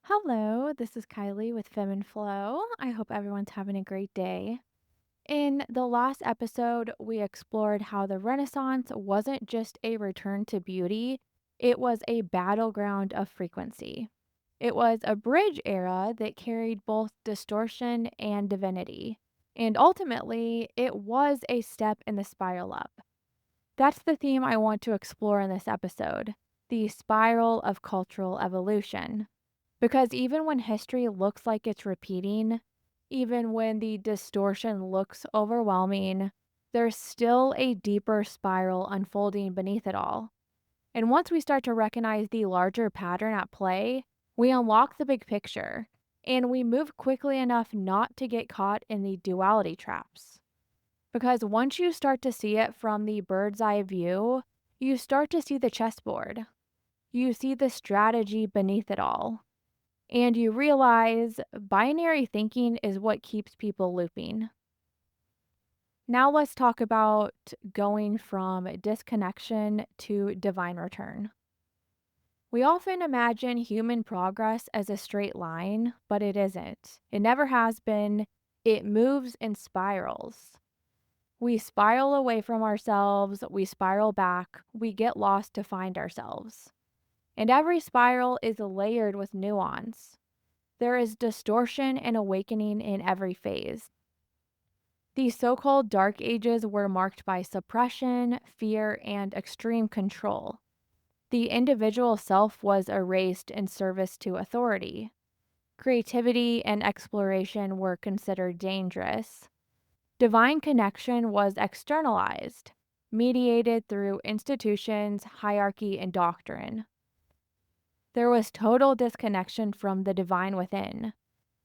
Hello, this is Kylie with Fem and Flow. I hope everyone's having a great day. In the last episode, we explored how the Renaissance wasn't just a return to beauty, it was a battleground of frequency. It was a bridge era that carried both distortion and divinity. And ultimately, it was a step in the spiral up. That's the theme I want to explore in this episode, the spiral of cultural evolution. Because even when history looks like it's repeating, even when the distortion looks overwhelming, there's still a deeper spiral unfolding beneath it all. And once we start to recognize the larger pattern at play, we unlock the big picture and we move quickly enough not to get caught in the duality traps. Because once you start to see it from the bird's eye view, you start to see the chessboard. You see the strategy beneath it all and you realize binary thinking is what keeps people looping. Now, let's talk about going from disconnection to divine return. We often imagine human progress as a straight line, but it isn't. It never has been. It moves in spirals. We spiral away from ourselves, we spiral back, we get lost to find ourselves. And every spiral is layered with nuance. There is distortion and awakening in every phase. These so called dark ages were marked by suppression, fear, and extreme control. The individual self was erased in service to authority. Creativity and exploration were considered dangerous. Divine connection was externalized, mediated through institutions, hierarchy, and doctrine. There was total disconnection from the divine within.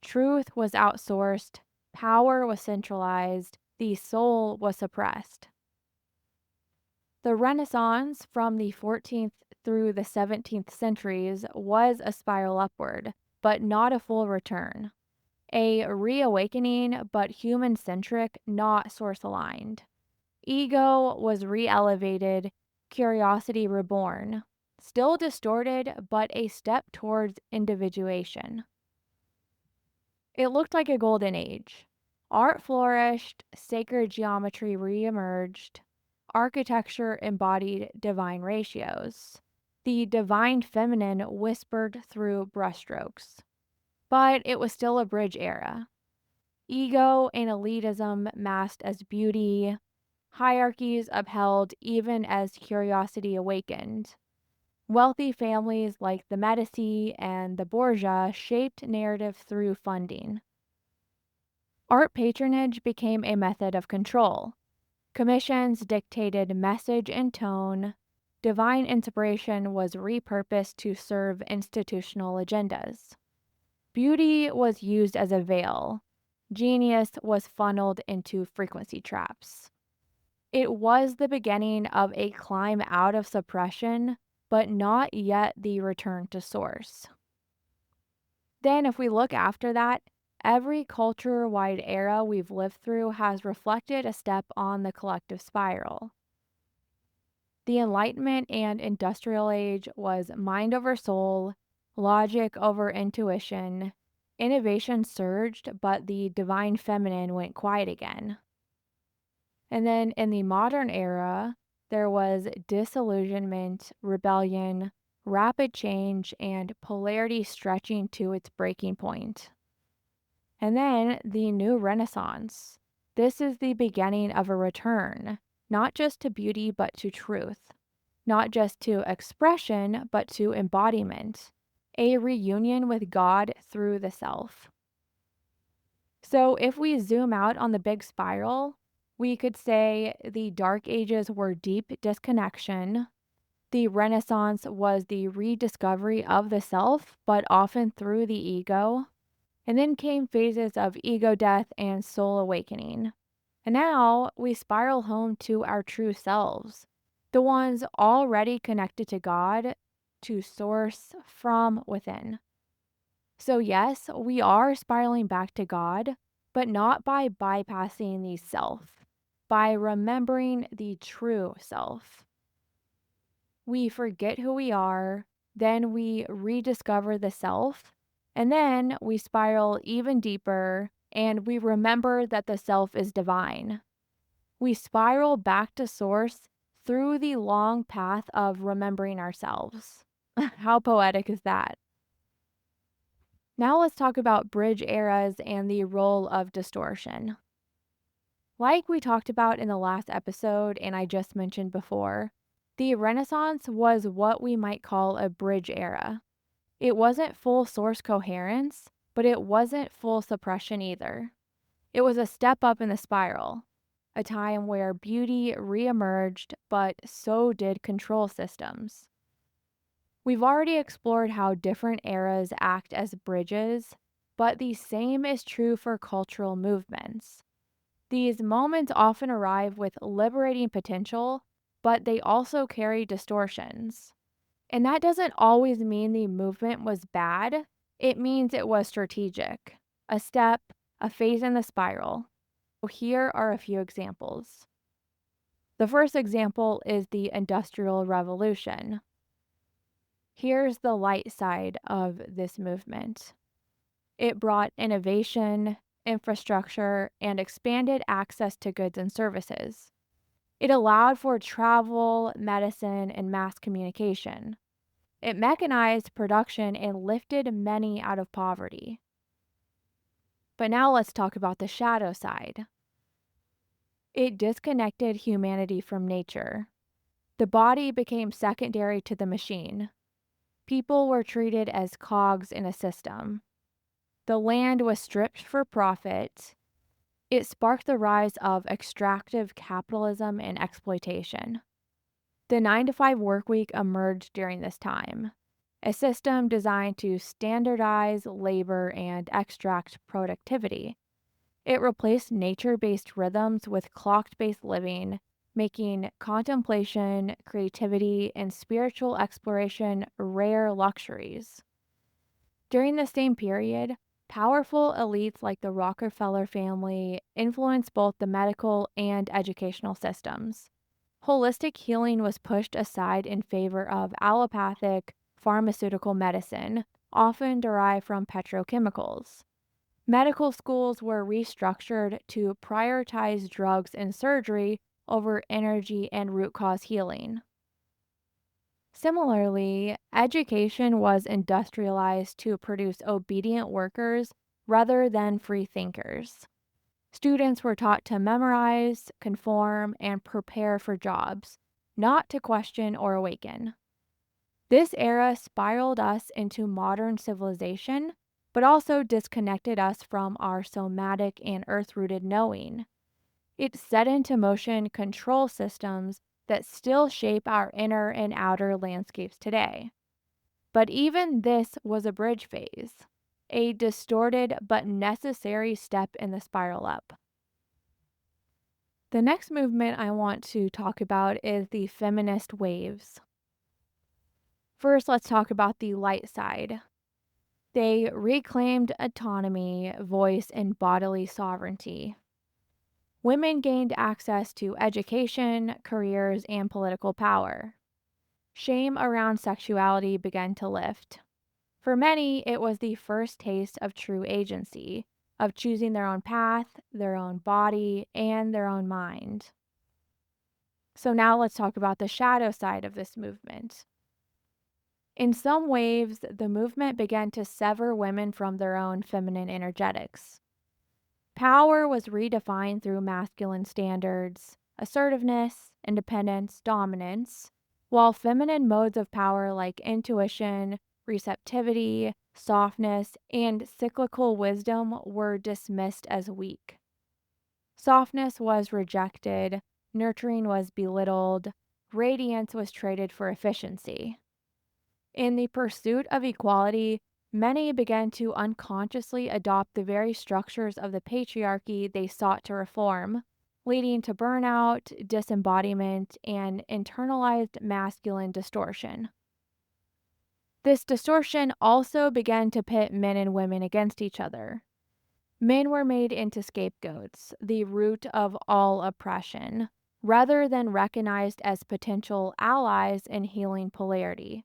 Truth was outsourced, power was centralized, the soul was suppressed. The Renaissance from the 14th through the 17th centuries was a spiral upward, but not a full return. A reawakening, but human centric, not source aligned. Ego was re elevated, curiosity reborn. Still distorted, but a step towards individuation. It looked like a golden age. Art flourished, sacred geometry reemerged, architecture embodied divine ratios. The divine feminine whispered through brushstrokes. But it was still a bridge era. Ego and elitism masked as beauty, hierarchies upheld even as curiosity awakened. Wealthy families like the Medici and the Borgia shaped narrative through funding. Art patronage became a method of control. Commissions dictated message and tone. Divine inspiration was repurposed to serve institutional agendas. Beauty was used as a veil. Genius was funneled into frequency traps. It was the beginning of a climb out of suppression, but not yet the return to source. Then, if we look after that, every culture wide era we've lived through has reflected a step on the collective spiral. The Enlightenment and Industrial Age was mind over soul, logic over intuition. Innovation surged, but the divine feminine went quiet again. And then in the modern era, there was disillusionment, rebellion, rapid change, and polarity stretching to its breaking point. And then the new Renaissance. This is the beginning of a return, not just to beauty, but to truth, not just to expression, but to embodiment, a reunion with God through the self. So if we zoom out on the big spiral, we could say the Dark Ages were deep disconnection. The Renaissance was the rediscovery of the self, but often through the ego. And then came phases of ego death and soul awakening. And now we spiral home to our true selves, the ones already connected to God, to source from within. So, yes, we are spiraling back to God, but not by bypassing the self, by remembering the true self. We forget who we are, then we rediscover the self, And then we spiral even deeper and we remember that the self is divine. We spiral back to source through the long path of remembering ourselves. How poetic is that? Now let's talk about bridge eras and the role of distortion. Like we talked about in the last episode, and I just mentioned before, the Renaissance was what we might call a bridge era. It wasn't full source coherence, but it wasn't full suppression either. It was a step up in the spiral, a time where beauty reemerged, but so did control systems. We've already explored how different eras act as bridges, but the same is true for cultural movements. These moments often arrive with liberating potential, but they also carry distortions. And that doesn't always mean the movement was bad, it means it was strategic, a step, a phase in the spiral. So here are a few examples. The first example is the Industrial Revolution. Here's the light side of this movement. It brought innovation, infrastructure, and expanded access to goods and services. It allowed for travel, medicine, and mass communication. It mechanized production and lifted many out of poverty. But now let's talk about the shadow side. It disconnected humanity from nature. The body became secondary to the machine. People were treated as cogs in a system. The land was stripped for profit. It sparked the rise of extractive capitalism and exploitation. The 9 to 5 workweek emerged during this time, a system designed to standardize labor and extract productivity. It replaced nature based rhythms with clock based living, making contemplation, creativity, and spiritual exploration rare luxuries. During the same period, powerful elites like the Rockefeller family influenced both the medical and educational systems. Holistic healing was pushed aside in favor of allopathic, pharmaceutical medicine, often derived from petrochemicals. Medical schools were restructured to prioritize drugs and surgery over energy and root cause healing. Similarly, education was industrialized to produce obedient workers rather than free thinkers. Students were taught to memorize, conform, and prepare for jobs, not to question or awaken. This era spiraled us into modern civilization, but also disconnected us from our somatic and earth rooted knowing. It set into motion control systems that still shape our inner and outer landscapes today. But even this was a bridge phase, a distorted but necessary step in the spiral up. The next movement I want to talk about is the feminist waves. First, let's talk about the light side. They reclaimed autonomy, voice, and bodily sovereignty. Women gained access to education, careers, and political power. Shame around sexuality began to lift. For many, it was the first taste of true agency, of choosing their own path, their own body, and their own mind. So now let's talk about the shadow side of this movement. In some waves, the movement began to sever women from their own feminine energetics. Power was redefined through masculine standards, assertiveness, independence, dominance, while feminine modes of power like intuition, receptivity, softness, and cyclical wisdom were dismissed as weak. Softness was rejected, nurturing was belittled, radiance was traded for efficiency. In the pursuit of equality, many began to unconsciously adopt the very structures of the patriarchy they sought to reform, leading to burnout, disembodiment, and internalized masculine distortion. This distortion also began to pit men and women against each other. Men were made into scapegoats, the root of all oppression, rather than recognized as potential allies in healing polarity.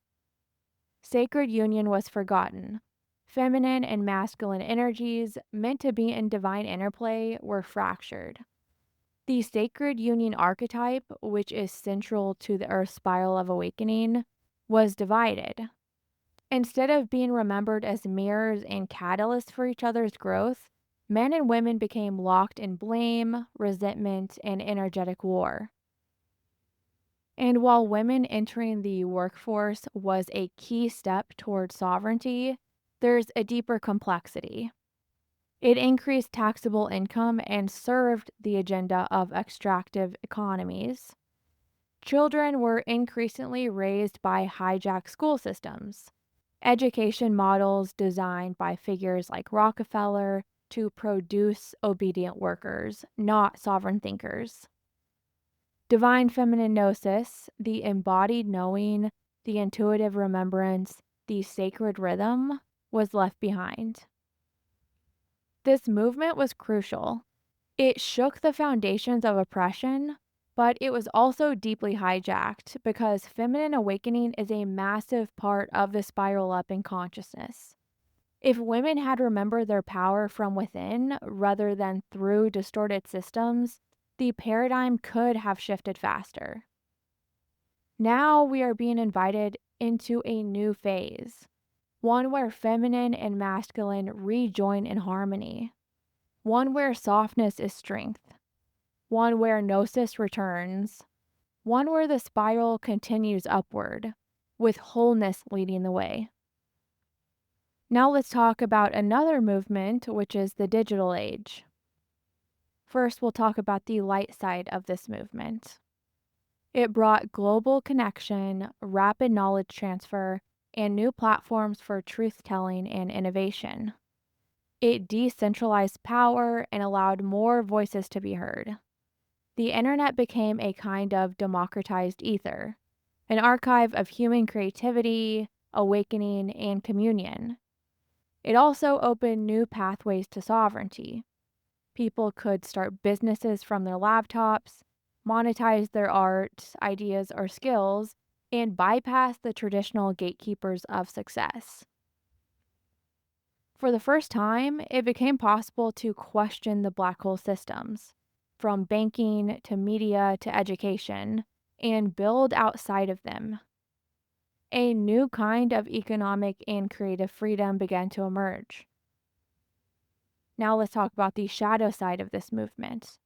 Sacred union was forgotten. Feminine and masculine energies, meant to be in divine interplay, were fractured. The sacred union archetype, which is central to the Earth's spiral of awakening, was divided. Instead of being remembered as mirrors and catalysts for each other's growth, men and women became locked in blame, resentment, and energetic war. And while women entering the workforce was a key step toward sovereignty, there's a deeper complexity. It increased taxable income and served the agenda of extractive economies. Children were increasingly raised by hijacked school systems, education models designed by figures like Rockefeller to produce obedient workers, not sovereign thinkers. Divine feminine gnosis, the embodied knowing, the intuitive remembrance, the sacred rhythm, was left behind. This movement was crucial. It shook the foundations of oppression, but it was also deeply hijacked because feminine awakening is a massive part of the spiral up in consciousness. If women had remembered their power from within rather than through distorted systems, the paradigm could have shifted faster. Now we are being invited into a new phase, one where feminine and masculine rejoin in harmony, one where softness is strength, one where gnosis returns, one where the spiral continues upward, with wholeness leading the way. Now let's talk about another movement, which is the digital age. First, we'll talk about the light side of this movement. It brought global connection, rapid knowledge transfer, and new platforms for truth telling and innovation. It decentralized power and allowed more voices to be heard. The internet became a kind of democratized ether, an archive of human creativity, awakening, and communion. It also opened new pathways to sovereignty. People could start businesses from their laptops, monetize their art, ideas, or skills, and bypass the traditional gatekeepers of success. For the first time, it became possible to question the black hole systems, from banking to media to education, and build outside of them. A new kind of economic and creative freedom began to emerge. Now let's talk about the shadow side of this movement.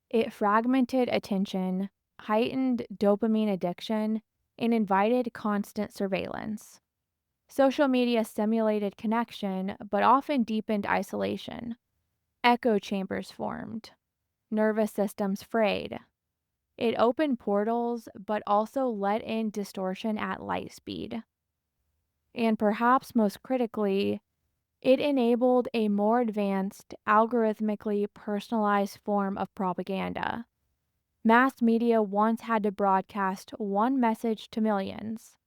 It fragmented attention, heightened dopamine addiction, and invited constant surveillance. Social media stimulated connection, but often deepened isolation. Echo chambers formed. Nervous systems frayed. It opened portals, but also let in distortion at light speed. And perhaps most critically, it enabled a more advanced, algorithmically personalized form of propaganda. Mass media once had to broadcast one message to millions.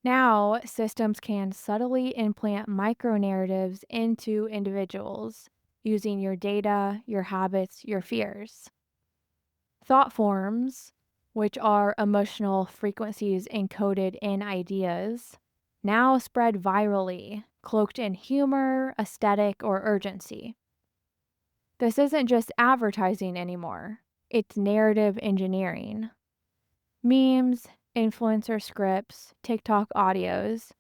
Now, systems can subtly implant micro-narratives into individuals, using your data, your habits, your fears. Thought forms, which are emotional frequencies encoded in ideas, now spread virally, cloaked in humor, aesthetic, or urgency. This isn't just advertising anymore, it's narrative engineering. Memes, influencer scripts, TikTok audios,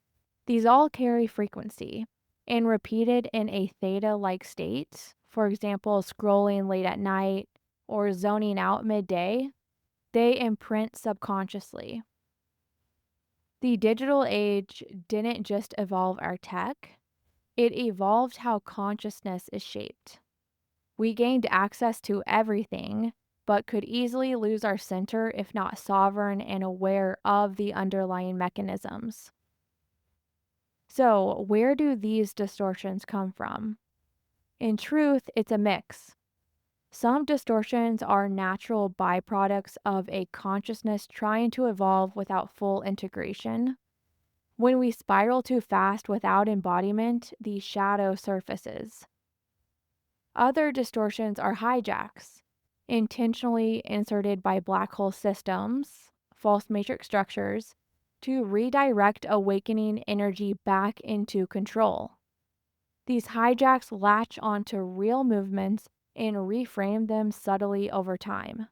these all carry frequency, and repeated in a theta-like state, for example, scrolling late at night or zoning out midday, they imprint subconsciously. The digital age didn't just evolve our tech, it evolved how consciousness is shaped. We gained access to everything, but could easily lose our center if not sovereign and aware of the underlying mechanisms. So, where do these distortions come from? In truth, it's a mix. Some distortions are natural byproducts of a consciousness trying to evolve without full integration. When we spiral too fast without embodiment, the shadow surfaces. Other distortions are hijacks, intentionally inserted by black hole systems, false matrix structures, to redirect awakening energy back into control. These hijacks latch onto real movements and reframe them subtly over time.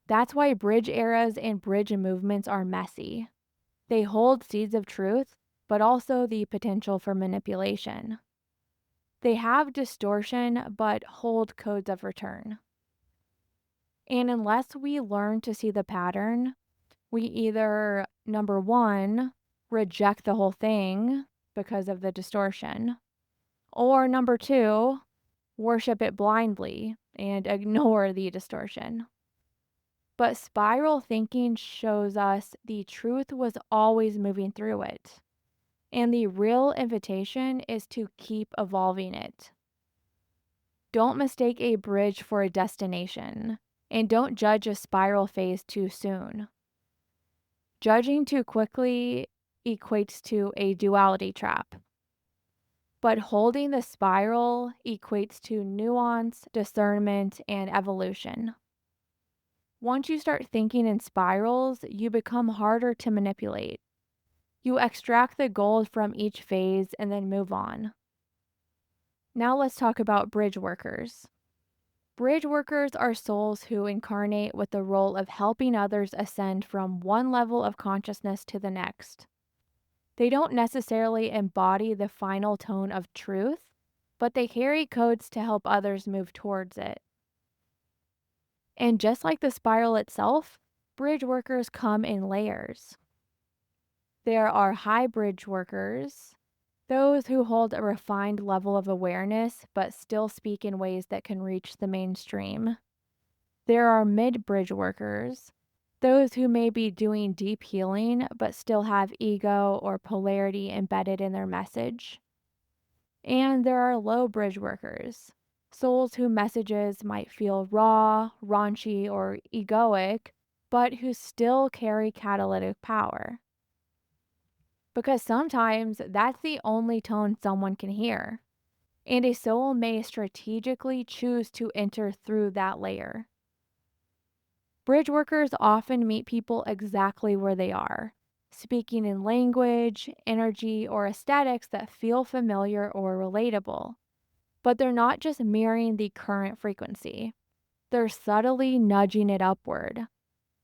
That's why bridge eras and bridge movements are messy. They hold seeds of truth, but also the potential for manipulation. They have distortion, but hold codes of return. And unless we learn to see the pattern, we either, number one, reject the whole thing because of the distortion, or number two, worship it blindly and ignore the distortion. But spiral thinking shows us the truth was always moving through it. And the real invitation is to keep evolving it. Don't mistake a bridge for a destination, and don't judge a spiral phase too soon. Judging too quickly equates to a duality trap. But holding the spiral equates to nuance, discernment, and evolution. Once you start thinking in spirals, you become harder to manipulate. You extract the gold from each phase and then move on. Now let's talk about bridge workers. Bridge workers are souls who incarnate with the role of helping others ascend from one level of consciousness to the next. They don't necessarily embody the final tone of truth, but they carry codes to help others move towards it. And just like the spiral itself, bridge workers come in layers. There are high bridge workers, those who hold a refined level of awareness but still speak in ways that can reach the mainstream. There are mid bridge workers, those who may be doing deep healing but still have ego or polarity embedded in their message. And there are low bridge workers, souls whose messages might feel raw, raunchy, or egoic, but who still carry catalytic power. Because sometimes that's the only tone someone can hear, and a soul may strategically choose to enter through that layer. Bridge workers often meet people exactly where they are, speaking in language, energy, or aesthetics that feel familiar or relatable. But they're not just mirroring the current frequency, they're subtly nudging it upward.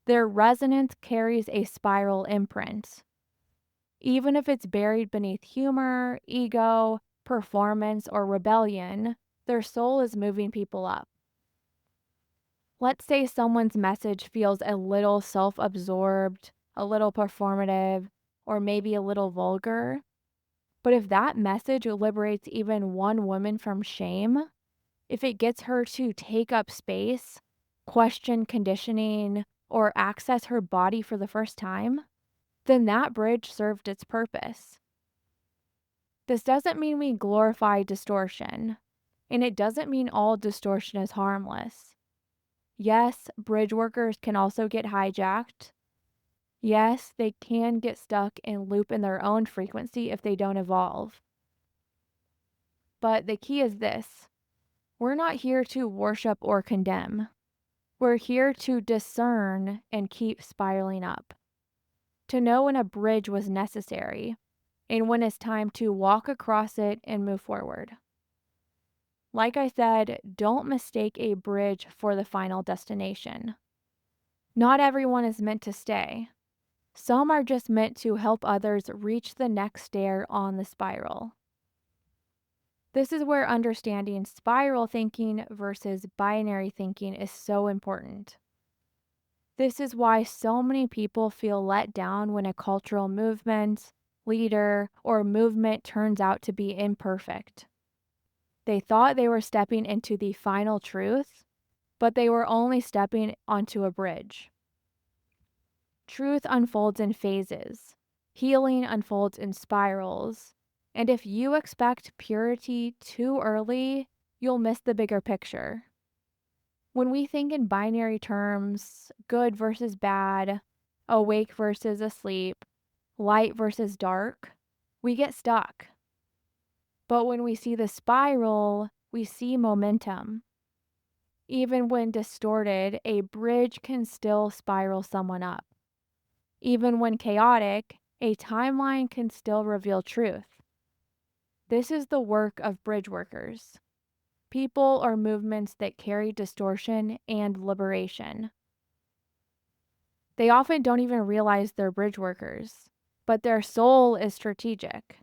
Their resonance carries a spiral imprint. Even if it's buried beneath humor, ego, performance, or rebellion, their soul is moving people up. Let's say someone's message feels a little self absorbed, a little performative, or maybe a little vulgar. But if that message liberates even one woman from shame, if it gets her to take up space, question conditioning, or access her body for the first time, then that bridge served its purpose. This doesn't mean we glorify distortion, and it doesn't mean all distortion is harmless. Yes, bridge workers can also get hijacked. Yes, they can get stuck and loop in their own frequency if they don't evolve. But the key is this: we're not here to worship or condemn. We're here to discern and keep spiraling up. To know when a bridge was necessary and when it's time to walk across it and move forward. Like I said, don't mistake a bridge for the final destination. Not everyone is meant to stay. Some are just meant to help others reach the next stair on the spiral. This is where understanding spiral thinking versus binary thinking is so important. This is why so many people feel let down when a cultural movement, leader, or movement turns out to be imperfect. They thought they were stepping into the final truth, but they were only stepping onto a bridge. Truth unfolds in phases. Healing unfolds in spirals. And if you expect purity too early, you'll miss the bigger picture. When we think in binary terms, good versus bad, awake versus asleep, light versus dark, we get stuck. But when we see the spiral, we see momentum. Even when distorted, a bridge can still spiral someone up. Even when chaotic, a timeline can still reveal truth. This is the work of bridgeworkers, people or movements that carry distortion and liberation. They often don't even realize they're bridgeworkers, but their soul is strategic.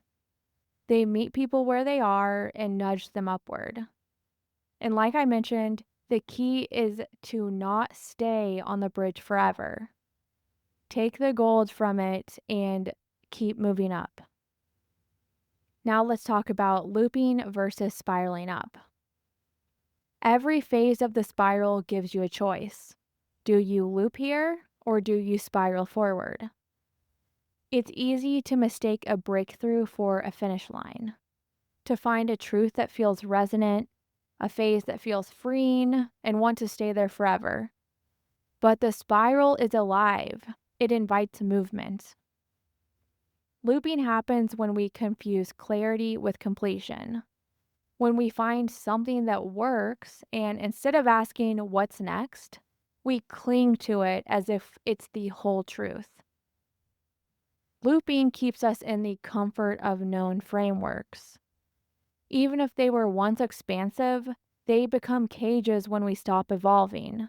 They meet people where they are and nudge them upward. And like I mentioned, the key is to not stay on the bridge forever. Take the gold from it and keep moving up. Now let's talk about looping versus spiraling up. Every phase of the spiral gives you a choice. Do you loop here or do you spiral forward? It's easy to mistake a breakthrough for a finish line, to find a truth that feels resonant, a phase that feels freeing, and want to stay there forever. But the spiral is alive. It invites movement. Looping happens when we confuse clarity with completion. When we find something that works, and instead of asking what's next, we cling to it as if it's the whole truth. Looping keeps us in the comfort of known frameworks. Even if they were once expansive, they become cages when we stop evolving.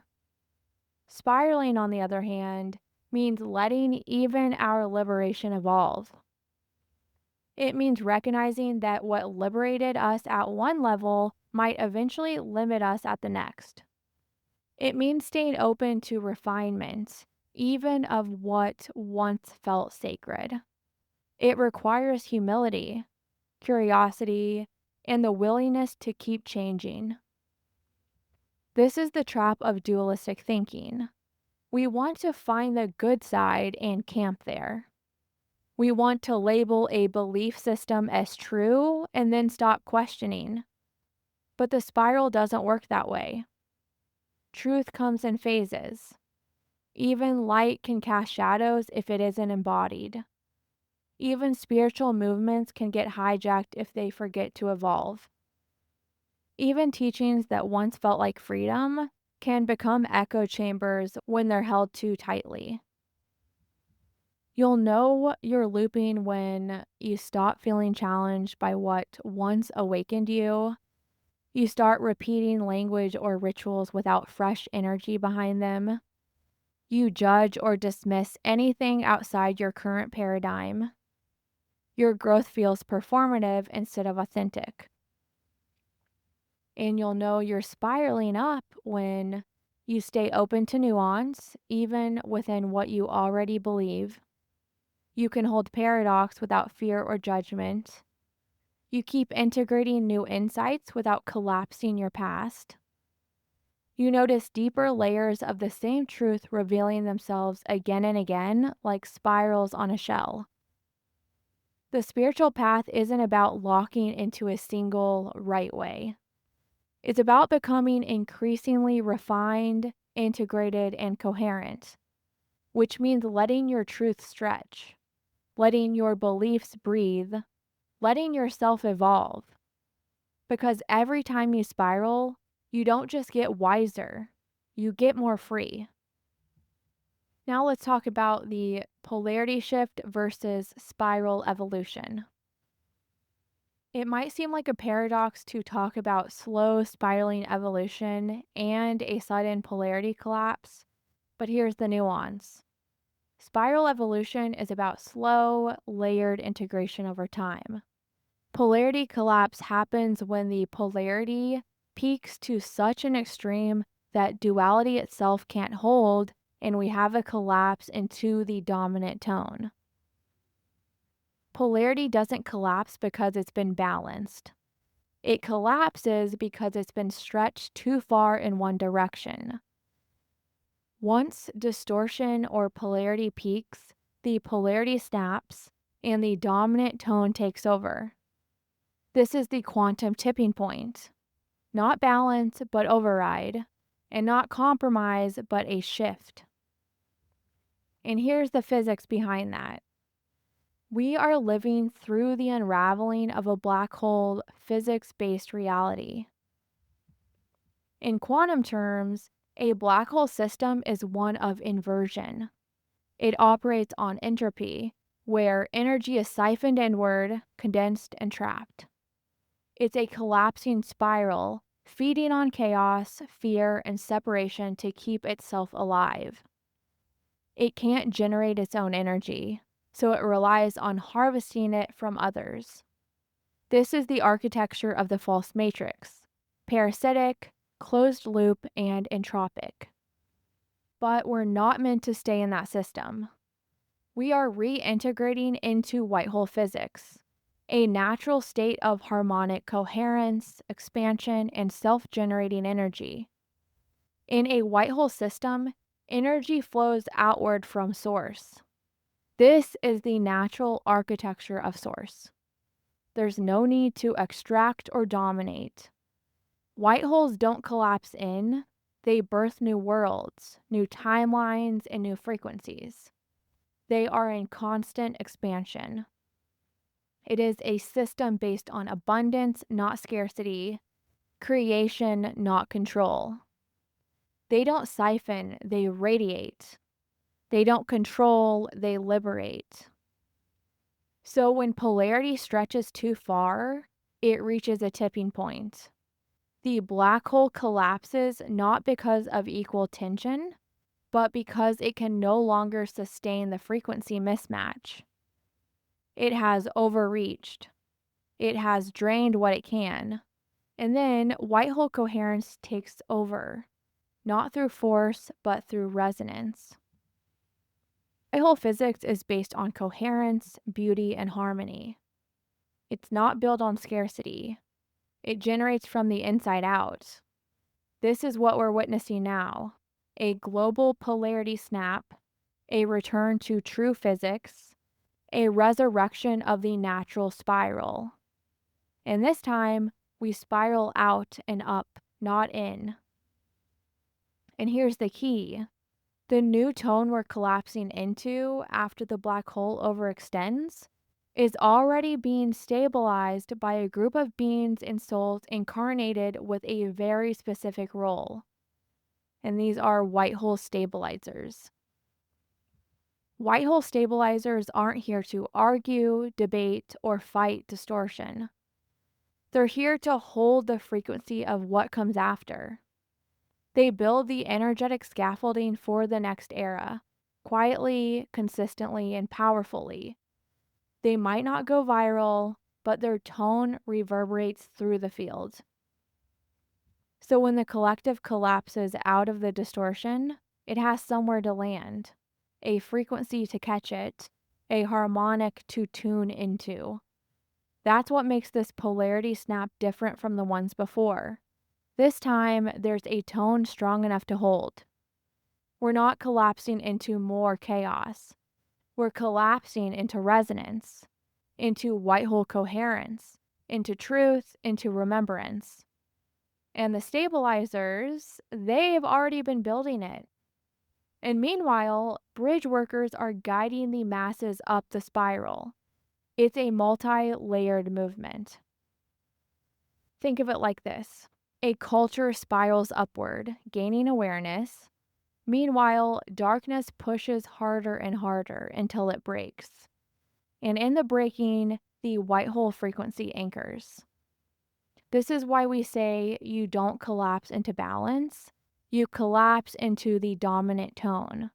Spiraling, on the other hand, means letting even our liberation evolve. It means recognizing that what liberated us at one level might eventually limit us at the next. It means staying open to refinement, even of what once felt sacred. It requires humility, curiosity, and the willingness to keep changing. This is the trap of dualistic thinking. We want to find the good side and camp there. We want to label a belief system as true and then stop questioning. But the spiral doesn't work that way. Truth comes in phases. Even light can cast shadows if it isn't embodied. Even spiritual movements can get hijacked if they forget to evolve. Even teachings that once felt like freedom can become echo chambers when they're held too tightly. You'll know you're looping when you stop feeling challenged by what once awakened you. You start repeating language or rituals without fresh energy behind them. You judge or dismiss anything outside your current paradigm. Your growth feels performative instead of authentic. And you'll know you're spiraling up when you stay open to nuance, even within what you already believe. You can hold paradox without fear or judgment. You keep integrating new insights without collapsing your past. You notice deeper layers of the same truth revealing themselves again and again, like spirals on a shell. The spiritual path isn't about locking into a single right way. It's about becoming increasingly refined, integrated, and coherent, which means letting your truth stretch, letting your beliefs breathe, letting yourself evolve. Because every time you spiral, you don't just get wiser, you get more free. Now let's talk about the polarity shift versus spiral evolution. It might seem like a paradox to talk about slow spiraling evolution and a sudden polarity collapse, but here's the nuance. Spiral evolution is about slow, layered integration over time. Polarity collapse happens when the polarity peaks to such an extreme that duality itself can't hold, and we have a collapse into the dominant tone. Polarity doesn't collapse because it's been balanced. It collapses because it's been stretched too far in one direction. Once distortion or polarity peaks, the polarity snaps and the dominant tone takes over. This is the quantum tipping point. Not balance, but override. And not compromise, but a shift. And here's the physics behind that. We are living through the unraveling of a black hole physics-based reality. In quantum terms, a black hole system is one of inversion. It operates on entropy, where energy is siphoned inward, condensed, and trapped. It's a collapsing spiral, feeding on chaos, fear, and separation to keep itself alive. It can't generate its own energy, so it relies on harvesting it from others. This is the architecture of the false matrix: parasitic, closed loop, and entropic. But we're not meant to stay in that system. We are reintegrating into white hole physics, a natural state of harmonic coherence, expansion, and self generating energy. In a white hole system, energy flows outward from source. This is the natural architecture of source. There's no need to extract or dominate. White holes don't collapse in, they birth new worlds, new timelines, and new frequencies. They are in constant expansion. It is a system based on abundance, not scarcity, creation, not control. They don't siphon, they radiate. They don't control, they liberate. So when polarity stretches too far, it reaches a tipping point. The black hole collapses not because of equal tension, but because it can no longer sustain the frequency mismatch. It has overreached. It has drained what it can. And then white hole coherence takes over, not through force, but through resonance. White hole physics is based on coherence, beauty, and harmony. It's not built on scarcity. It generates from the inside out. This is what we're witnessing now: a global polarity snap, a return to true physics, a resurrection of the natural spiral. And this time, we spiral out and up, not in. And here's the key: the new tone we're collapsing into after the black hole overextends is already being stabilized by a group of beings and souls incarnated with a very specific role. And these are white hole stabilizers. White hole stabilizers aren't here to argue, debate, or fight distortion. They're here to hold the frequency of what comes after. They build the energetic scaffolding for the next era, quietly, consistently, and powerfully. They might not go viral, but their tone reverberates through the field. So when the collective collapses out of the distortion, it has somewhere to land, a frequency to catch it, a harmonic to tune into. That's what makes this polarity snap different from the ones before. This time, there's a tone strong enough to hold. We're not collapsing into more chaos. We're collapsing into resonance, into white hole coherence, into truth, into remembrance. And the stabilizers, they've already been building it. And meanwhile, bridgeworkers are guiding the masses up the spiral. It's a multi-layered movement. Think of it like this: a culture spirals upward, gaining awareness. Meanwhile, darkness pushes harder and harder until it breaks. And in the breaking, the white hole frequency anchors. This is why we say you don't collapse into balance, you collapse into the dominant tone.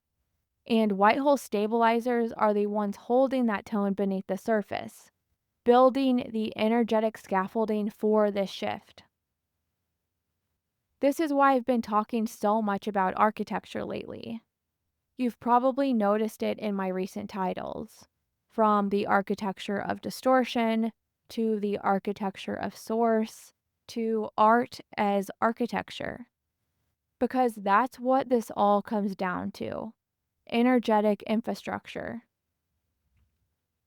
And white hole stabilizers are the ones holding that tone beneath the surface, building the energetic scaffolding for this shift. This is why I've been talking so much about architecture lately. You've probably noticed it in my recent titles, from the architecture of distortion to the architecture of source to art as architecture. Because that's what this all comes down to: energetic infrastructure.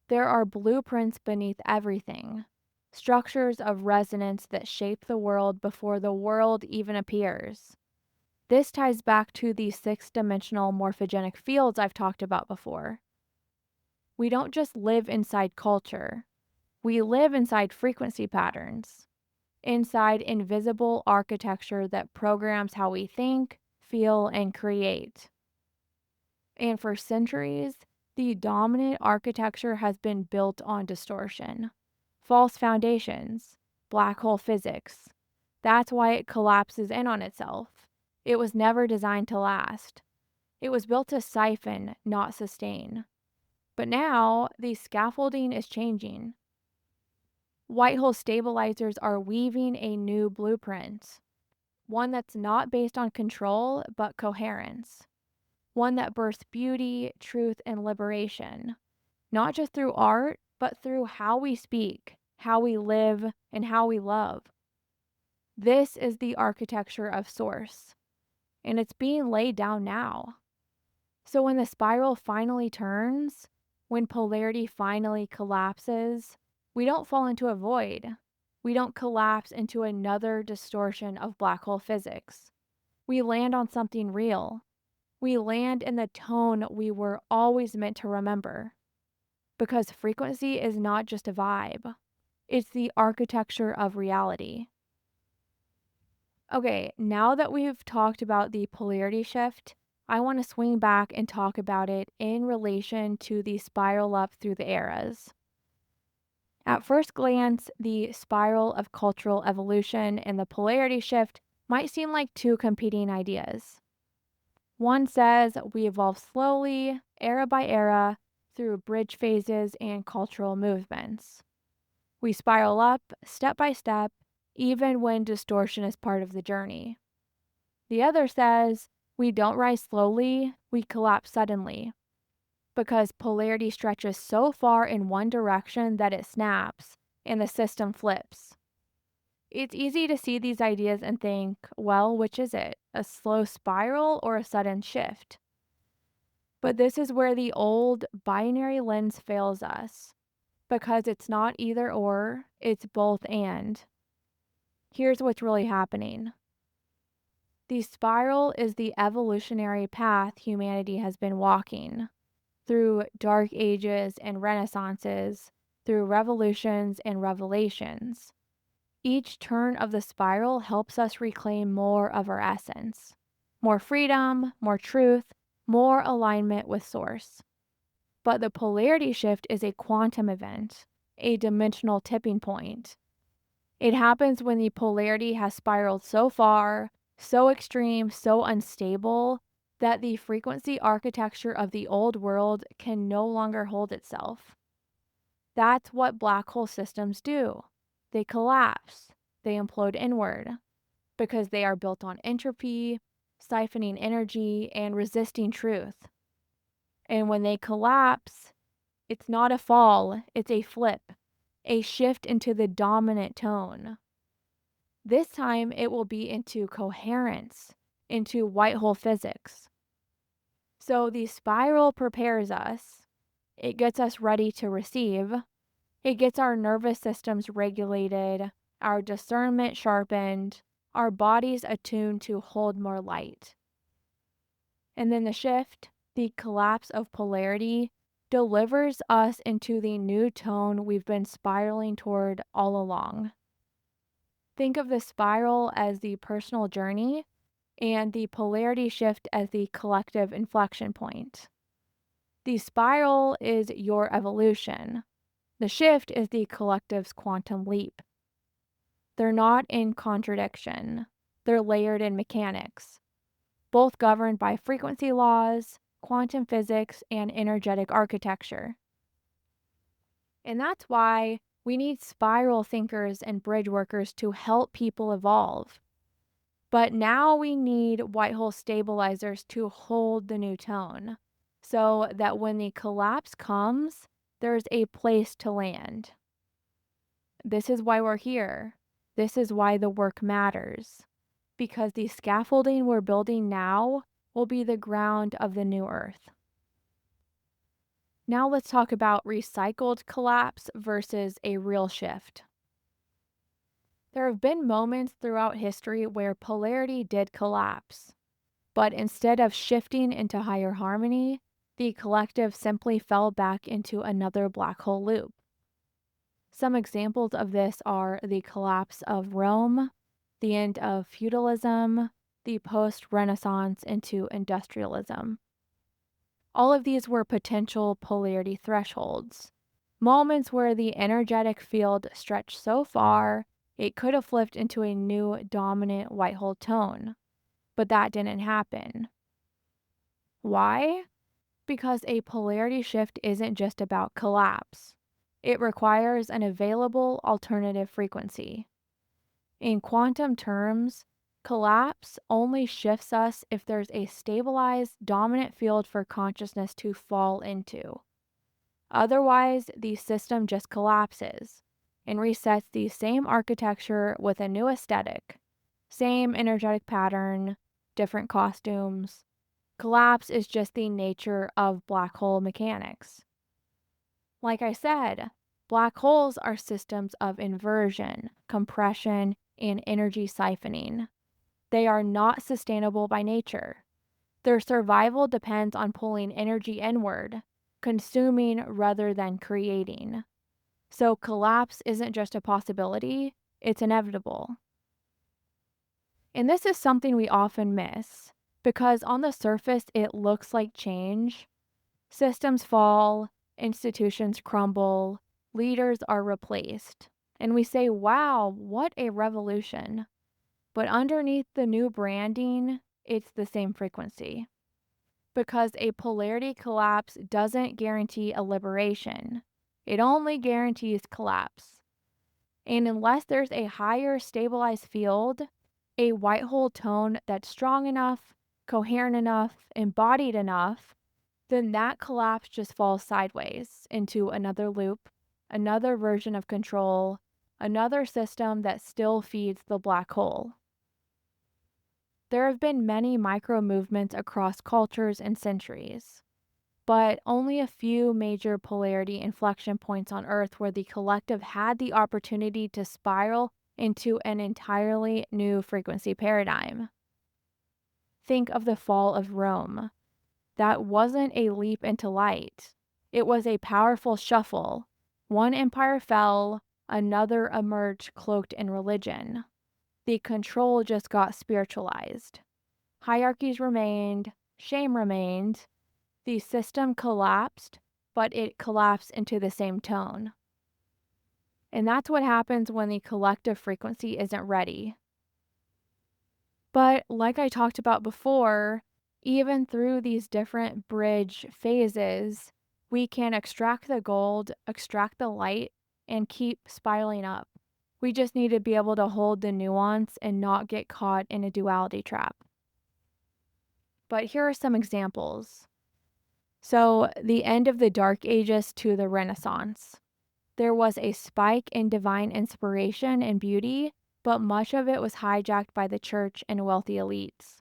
There are blueprints beneath everything, structures of resonance that shape the world before the world even appears. This ties back to the six-dimensional morphogenic fields I've talked about before. We don't just live inside culture. We live inside frequency patterns, inside invisible architecture that programs how we think, feel, and create. And for centuries, the dominant architecture has been built on distortion, false foundations, black hole physics. That's why it collapses in on itself. It was never designed to last. It was built to siphon, not sustain. But now, the scaffolding is changing. White hole stabilizers are weaving a new blueprint, one that's not based on control, but coherence. One that births beauty, truth, and liberation, not just through art, but through how we speak, how we live, and how we love. This is the architecture of Source, and it's being laid down now. So when the spiral finally turns, when polarity finally collapses, we don't fall into a void. We don't collapse into another distortion of black hole physics. We land on something real. We land in the tone we were always meant to remember. Because frequency is not just a vibe, it's the architecture of reality. Okay, now that we've talked about the polarity shift, I want to swing back and talk about it in relation to the spiral up through the eras. At first glance, the spiral of cultural evolution and the polarity shift might seem like two competing ideas. One says we evolve slowly, era by era, through bridge phases and cultural movements. We spiral up step by step, even when distortion is part of the journey. The other says we don't rise slowly, we collapse suddenly, because polarity stretches so far in one direction that it snaps and the system flips. It's easy to see these ideas and think, well, which is it? A slow spiral or a sudden shift? But this is where the old binary lens fails us, because it's not either or, it's both and. Here's what's really happening. The spiral is the evolutionary path humanity has been walking through dark ages and renaissances, through revolutions and revelations. Each turn of the spiral helps us reclaim more of our essence, more freedom, more truth, more alignment with Source. But the polarity shift is a quantum event, a dimensional tipping point. It happens when the polarity has spiraled so far, so extreme, so unstable, that the frequency architecture of the old world can no longer hold itself. That's what black hole systems do. They collapse, they implode inward, because they are built on entropy, siphoning energy, and resisting truth. And when they collapse, it's not a fall, it's a flip, a shift into the dominant tone. This time it will be into coherence, into white hole physics. So the spiral prepares us, it gets us ready to receive, it gets our nervous systems regulated, our discernment sharpened, our bodies attuned to hold more light. And then the shift, the collapse of polarity, delivers us into the new tone we've been spiraling toward all along. Think of the spiral as the personal journey and the polarity shift as the collective inflection point. The spiral is your evolution. The shift is the collective's quantum leap. They're not in contradiction. They're layered in mechanics, both governed by frequency laws, quantum physics, and energetic architecture. And that's why we need spiral thinkers and bridge workers to help people evolve. But now we need white hole stabilizers to hold the new tone, so that when the collapse comes, there's a place to land. This is why we're here. This is why the work matters. Because the scaffolding we're building now will be the ground of the new earth. Now let's talk about recycled collapse versus a real shift. There have been moments throughout history where polarity did collapse, but instead of shifting into higher harmony, the collective simply fell back into another black hole loop. Some examples of this are the collapse of Rome, the end of feudalism, the post-Renaissance into industrialism. All of these were potential polarity thresholds, moments where the energetic field stretched so far It could have flipped into a new dominant white hole tone, but that didn't happen. Why? Because a polarity shift isn't just about collapse. It requires an available alternative frequency. In quantum terms, collapse only shifts us if there's a stabilized dominant field for consciousness to fall into. Otherwise, the system just collapses and resets the same architecture with a new aesthetic, same energetic pattern, different costumes. Collapse is just the nature of black hole mechanics. Like I said, black holes are systems of inversion, compression, and energy siphoning. They are not sustainable by nature. Their survival depends on pulling energy inward, consuming rather than creating. So collapse isn't just a possibility, it's inevitable. And this is something we often miss because on the surface it looks like change. Systems fall, institutions crumble, leaders are replaced. And we say, wow, what a revolution. But underneath the new branding, it's the same frequency. Because a polarity collapse doesn't guarantee a liberation, it only guarantees collapse. And unless there's a higher stabilized field, a white hole tone that's strong enough, coherent enough, embodied enough, then that collapse just falls sideways into another loop, another version of control, another system that still feeds the black hole. There have been many micro movements across cultures and centuries, but only a few major polarity inflection points on Earth where the collective had the opportunity to spiral into an entirely new frequency paradigm. Think of the fall of Rome. That wasn't a leap into light. It was a powerful shuffle. One empire fell, another emerged cloaked in religion. The control just got spiritualized. Hierarchies remained, shame remained. The system collapsed, but it collapsed into the same tone. And that's what happens when the collective frequency isn't ready. But like I talked about before, even through these different bridge phases, we can extract the gold, extract the light, and keep spiraling up. We just need to be able to hold the nuance and not get caught in a duality trap. But here are some examples. So, the end of the Dark Ages to the Renaissance. There was a spike in divine inspiration and beauty, but much of it was hijacked by the church and wealthy elites.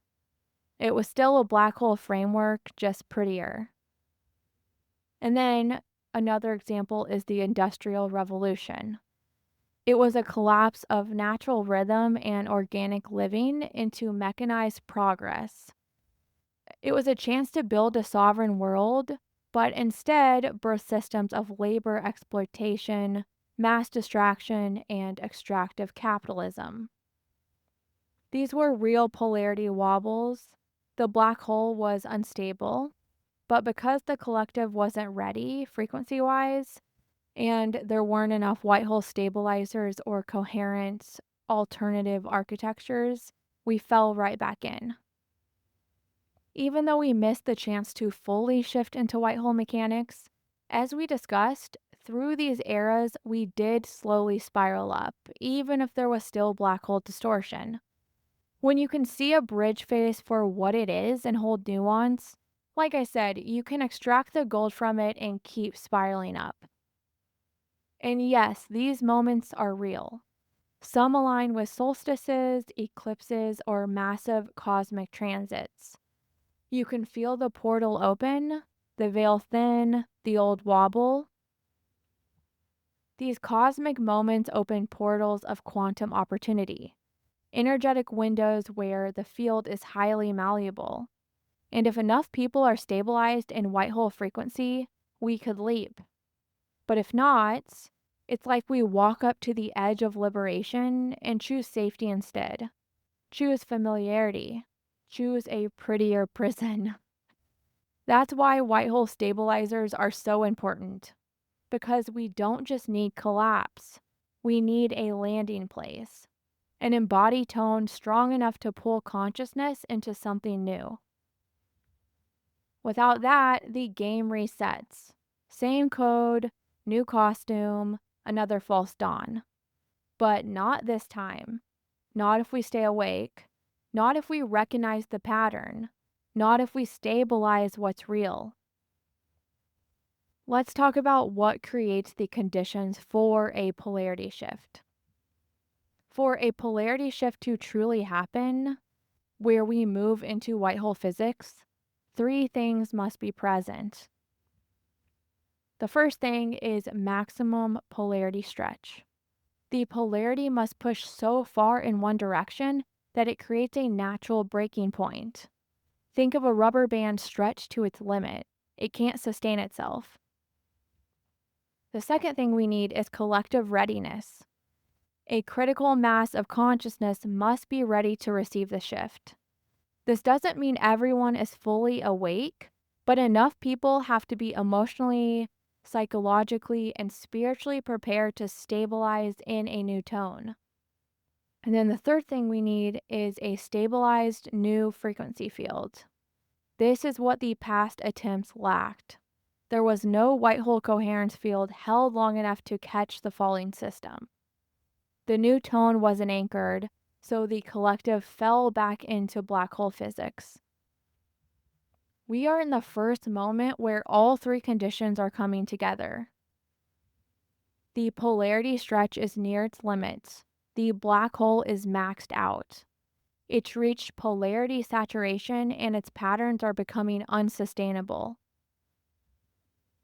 It was still a black hole framework, just prettier. And then another example is the Industrial Revolution. It was a collapse of natural rhythm and organic living into mechanized progress. It was a chance to build a sovereign world, but instead birthed systems of labor exploitation, mass distraction, and extractive capitalism. These were real polarity wobbles. The black hole was unstable, but because the collective wasn't ready frequency-wise, and there weren't enough white hole stabilizers or coherent alternative architectures, we fell right back in. Even though we missed the chance to fully shift into white hole mechanics, as we discussed, through these eras we did slowly spiral up, even if there was still black hole distortion. When you can see a bridge phase for what it is and hold nuance, like I said, you can extract the gold from it and keep spiraling up. And yes, these moments are real. Some align with solstices, eclipses, or massive cosmic transits. You can feel the portal open, the veil thin, the old wobble. These cosmic moments open portals of quantum opportunity, energetic windows where the field is highly malleable. And if enough people are stabilized in white hole frequency, we could leap. But if not, it's like we walk up to the edge of liberation and choose safety instead. Choose familiarity. Choose a prettier prison. That's why white hole stabilizers are so important. Because we don't just need collapse. We need a landing place, an embodied tone strong enough to pull consciousness into something new. Without that, the game resets. Same code, new costume, another false dawn. But not this time. Not if we stay awake. Not if we recognize the pattern. Not if we stabilize what's real. Let's talk about what creates the conditions for a polarity shift. For a polarity shift to truly happen, where we move into white hole physics, three things must be present. The first thing is maximum polarity stretch. The polarity must push so far in one direction that it creates a natural breaking point. Think of a rubber band stretched to its limit. It can't sustain itself. The second thing we need is collective readiness. A critical mass of consciousness must be ready to receive the shift. This doesn't mean everyone is fully awake, but enough people have to be emotionally, psychologically, and spiritually prepared to stabilize in a new tone. And then the third thing we need is a stabilized new frequency field. This is what the past attempts lacked. There was no white hole coherence field held long enough to catch the falling system. The new tone wasn't anchored, so the collective fell back into black hole physics. We are in the first moment where all three conditions are coming together. The polarity stretch is near its limits. The black hole is maxed out. It's reached polarity saturation and its patterns are becoming unsustainable.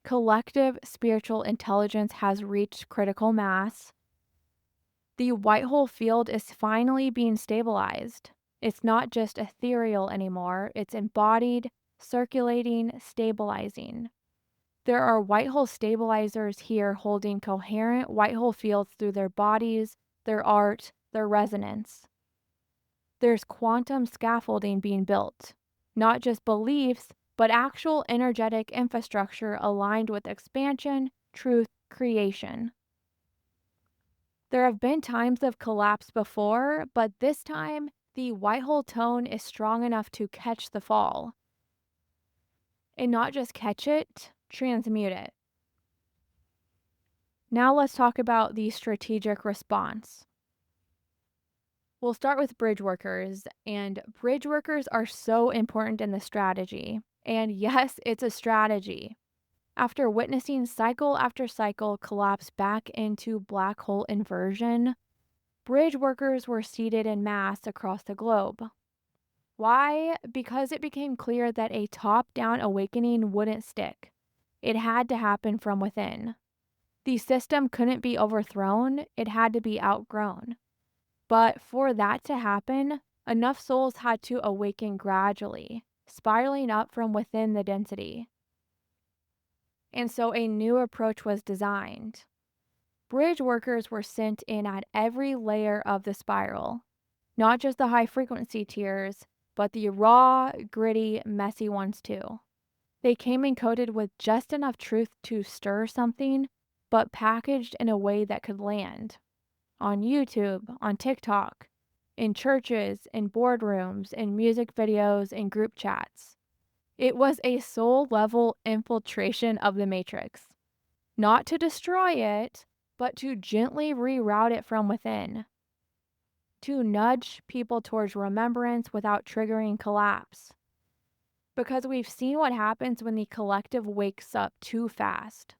Collective spiritual intelligence has reached critical mass. The white hole field is finally being stabilized. It's not just ethereal anymore, it's embodied, circulating, stabilizing. There are white hole stabilizers here holding coherent white hole fields through their bodies, their art, their resonance. There's quantum scaffolding being built, not just beliefs, but actual energetic infrastructure aligned with expansion, truth, creation. There have been times of collapse before, but this time, the white hole tone is strong enough to catch the fall. And not just catch it, transmute it. Now let's talk about the strategic response. We'll start with bridgeworkers, and bridgeworkers are so important in the strategy. And yes, it's a strategy. After witnessing cycle after cycle collapse back into black hole inversion, bridge workers were seated in mass across the globe. Why? Because it became clear that a top-down awakening wouldn't stick. It had to happen from within. The system couldn't be overthrown, it had to be outgrown. But for that to happen, enough souls had to awaken gradually, spiraling up from within the density. And so a new approach was designed. Bridge workers were sent in at every layer of the spiral, not just the high frequency tiers, but the raw, gritty, messy ones too. They came encoded with just enough truth to stir something, but packaged in a way that could land. On YouTube, on TikTok, in churches, in boardrooms, in music videos, in group chats. It was a soul-level infiltration of the matrix. Not to destroy it, but to gently reroute it from within. To nudge people towards remembrance without triggering collapse. Because we've seen what happens when the collective wakes up too fast.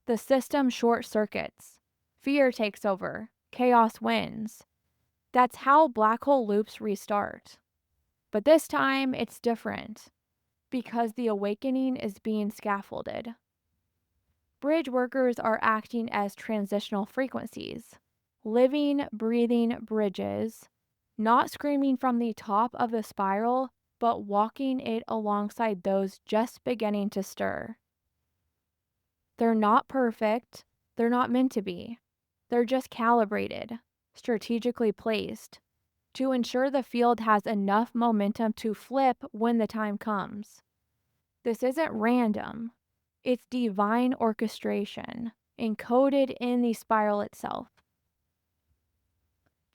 The system short circuits. Fear takes over. Chaos wins. That's how black hole loops restart. But this time, it's different. Because the awakening is being scaffolded. Bridge workers are acting as transitional frequencies, living, breathing bridges, not screaming from the top of the spiral, but walking it alongside those just beginning to stir. They're not perfect, they're not meant to be. They're just calibrated, strategically placed, to ensure the field has enough momentum to flip when the time comes. This isn't random. It's divine orchestration, encoded in the spiral itself.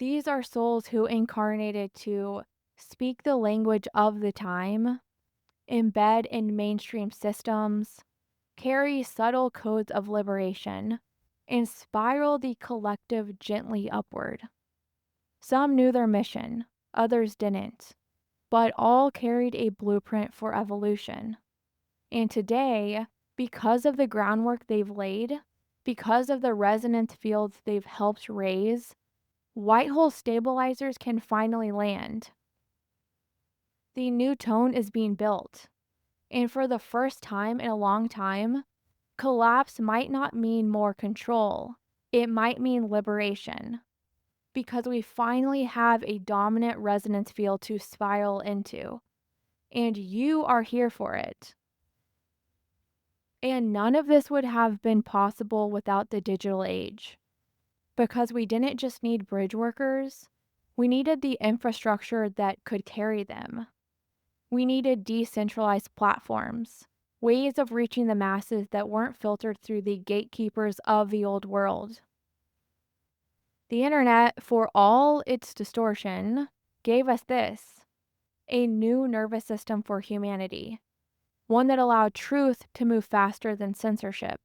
These are souls who incarnated to speak the language of the time, embed in mainstream systems, carry subtle codes of liberation, and spiral the collective gently upward. Some knew their mission, others didn't, but all carried a blueprint for evolution. And today, because of the groundwork they've laid, because of the resonance fields they've helped raise, white hole stabilizers can finally land. The new tone is being built. And for the first time in a long time, collapse might not mean more control. It might mean liberation. Because we finally have a dominant resonance field to spiral into. And you are here for it. And none of this would have been possible without the digital age. Because we didn't just need bridge workers, we needed the infrastructure that could carry them. We needed decentralized platforms, ways of reaching the masses that weren't filtered through the gatekeepers of the old world. The internet, for all its distortion, gave us this: a new nervous system for humanity, one that allowed truth to move faster than censorship,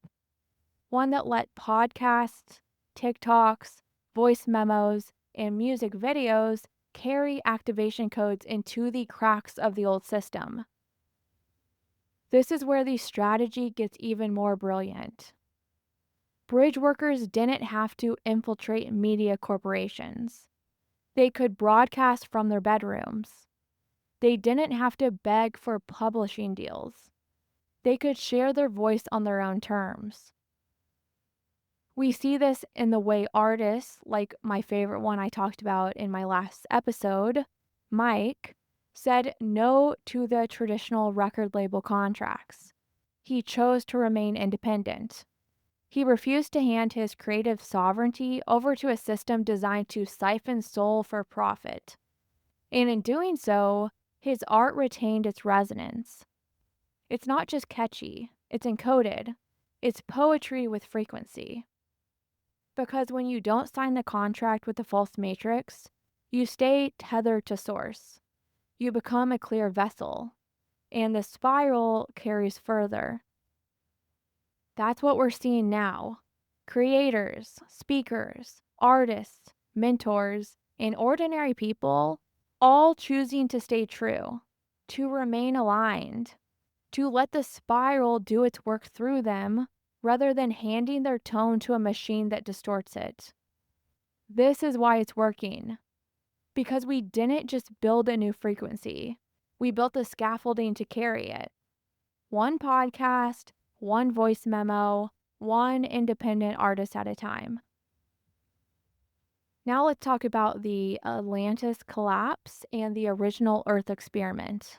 one that let podcasts, TikToks, voice memos, and music videos carry activation codes into the cracks of the old system. This is where the strategy gets even more brilliant. Bridge workers didn't have to infiltrate media corporations. They could broadcast from their bedrooms. They didn't have to beg for publishing deals. They could share their voice on their own terms. We see this in the way artists, like my favorite one I talked about in my last episode, Mike, said no to the traditional record label contracts. He chose to remain independent. He refused to hand his creative sovereignty over to a system designed to siphon soul for profit. And in doing so, his art retained its resonance. It's not just catchy, it's encoded. It's poetry with frequency. Because when you don't sign the contract with the false matrix, you stay tethered to source. You become a clear vessel, and the spiral carries further. That's what we're seeing now. Creators, speakers, artists, mentors, and ordinary people all choosing to stay true, to remain aligned, to let the spiral do its work through them rather than handing their tone to a machine that distorts it. This is why it's working. Because we didn't just build a new frequency, we built the scaffolding to carry it. One podcast, one voice memo, one independent artist at a time. Now let's talk about the Atlantis collapse and the original Earth experiment.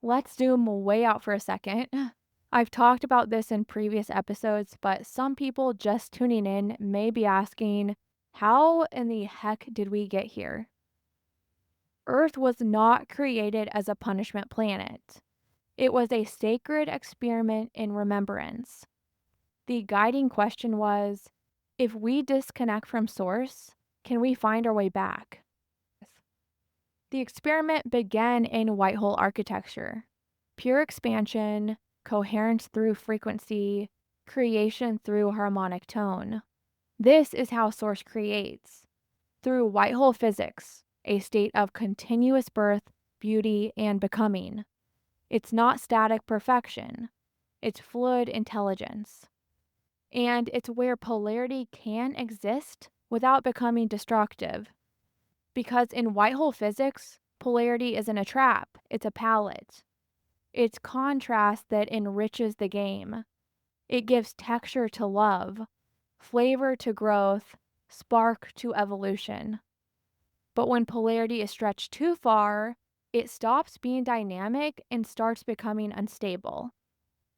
Let's zoom way out for a second. I've talked about this in previous episodes, but some people just tuning in may be asking, how in the heck did we get here? Earth was not created as a punishment planet. It was a sacred experiment in remembrance. The guiding question was, if we disconnect from source, can we find our way back? The experiment began in white hole architecture. Pure expansion, coherence through frequency, creation through harmonic tone. This is how source creates. Through white hole physics, a state of continuous birth, beauty, and becoming. It's not static perfection. It's fluid intelligence. And it's where polarity can exist without becoming destructive. Because in white hole physics, polarity isn't a trap, it's a palette. It's contrast that enriches the game. It gives texture to love, flavor to growth, spark to evolution. But when polarity is stretched too far, it stops being dynamic and starts becoming unstable.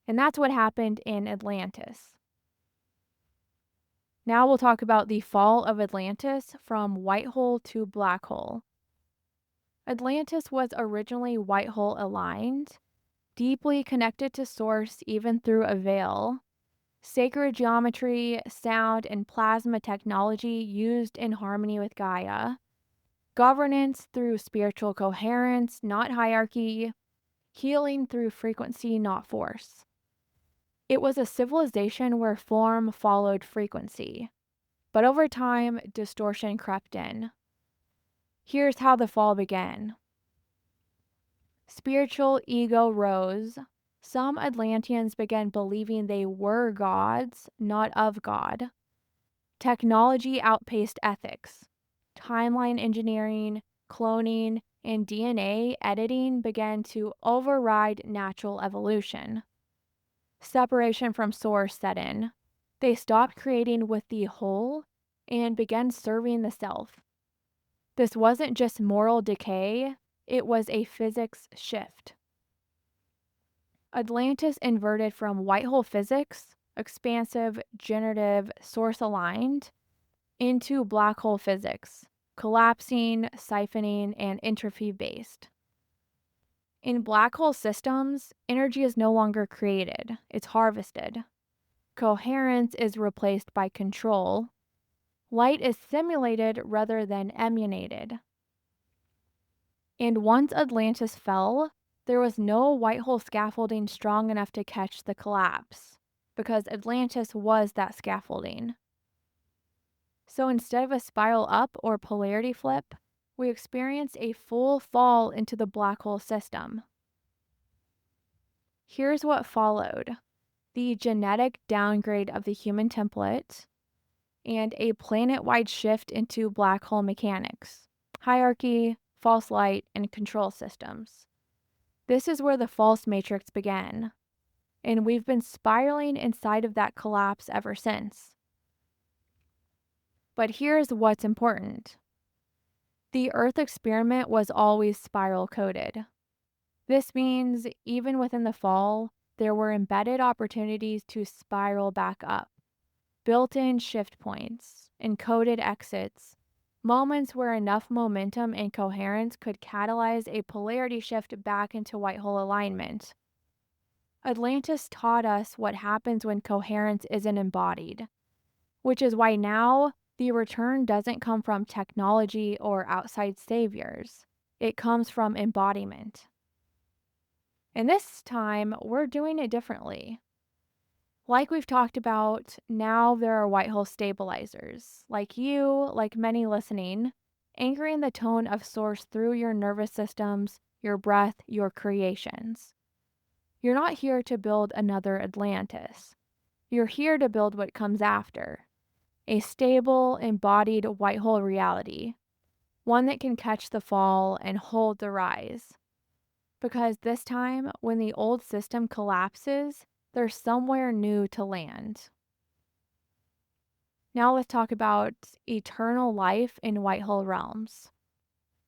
And that's what happened in Atlantis. Now we'll talk about the fall of Atlantis from white hole to black hole. Atlantis was originally white hole aligned, deeply connected to source even through a veil. Sacred geometry, sound, and plasma technology used in harmony with Gaia. Governance through spiritual coherence, not hierarchy. Healing through frequency, not force. It was a civilization where form followed frequency. But over time, distortion crept in. Here's how the fall began. Spiritual ego rose. Some Atlanteans began believing they were gods, not of God. Technology outpaced ethics. Timeline engineering, cloning, and DNA editing began to override natural evolution. Separation from source set in. They stopped creating with the whole and began serving the self. This wasn't just moral decay, it was a physics shift. Atlantis inverted from white hole physics, expansive, generative, source aligned, into black hole physics, collapsing, siphoning, and entropy based. In black hole systems, energy is no longer created, it's harvested. Coherence is replaced by control. Light is simulated rather than emanated. And once Atlantis fell, there was no white hole scaffolding strong enough to catch the collapse, because Atlantis was that scaffolding. So instead of a spiral up or polarity flip, we experienced a full fall into the black hole system. Here's what followed: the genetic downgrade of the human template, and a planet-wide shift into black hole mechanics, hierarchy, false light, and control systems. This is where the false matrix began, and we've been spiraling inside of that collapse ever since. But here's what's important. The Earth experiment was always spiral coded. This means even within the fall, there were embedded opportunities to spiral back up. Built-in shift points, encoded exits, moments where enough momentum and coherence could catalyze a polarity shift back into white hole alignment. Atlantis taught us what happens when coherence isn't embodied, which is why now the return doesn't come from technology or outside saviors. It comes from embodiment. And this time, we're doing it differently. Like we've talked about, now there are white hole stabilizers, like you, like many listening, anchoring the tone of source through your nervous systems, your breath, your creations. You're not here to build another Atlantis. You're here to build what comes after. A stable, embodied white hole reality. One that can catch the fall and hold the rise. Because this time, when the old system collapses, there's somewhere new to land. Now let's talk about eternal life in white hole realms.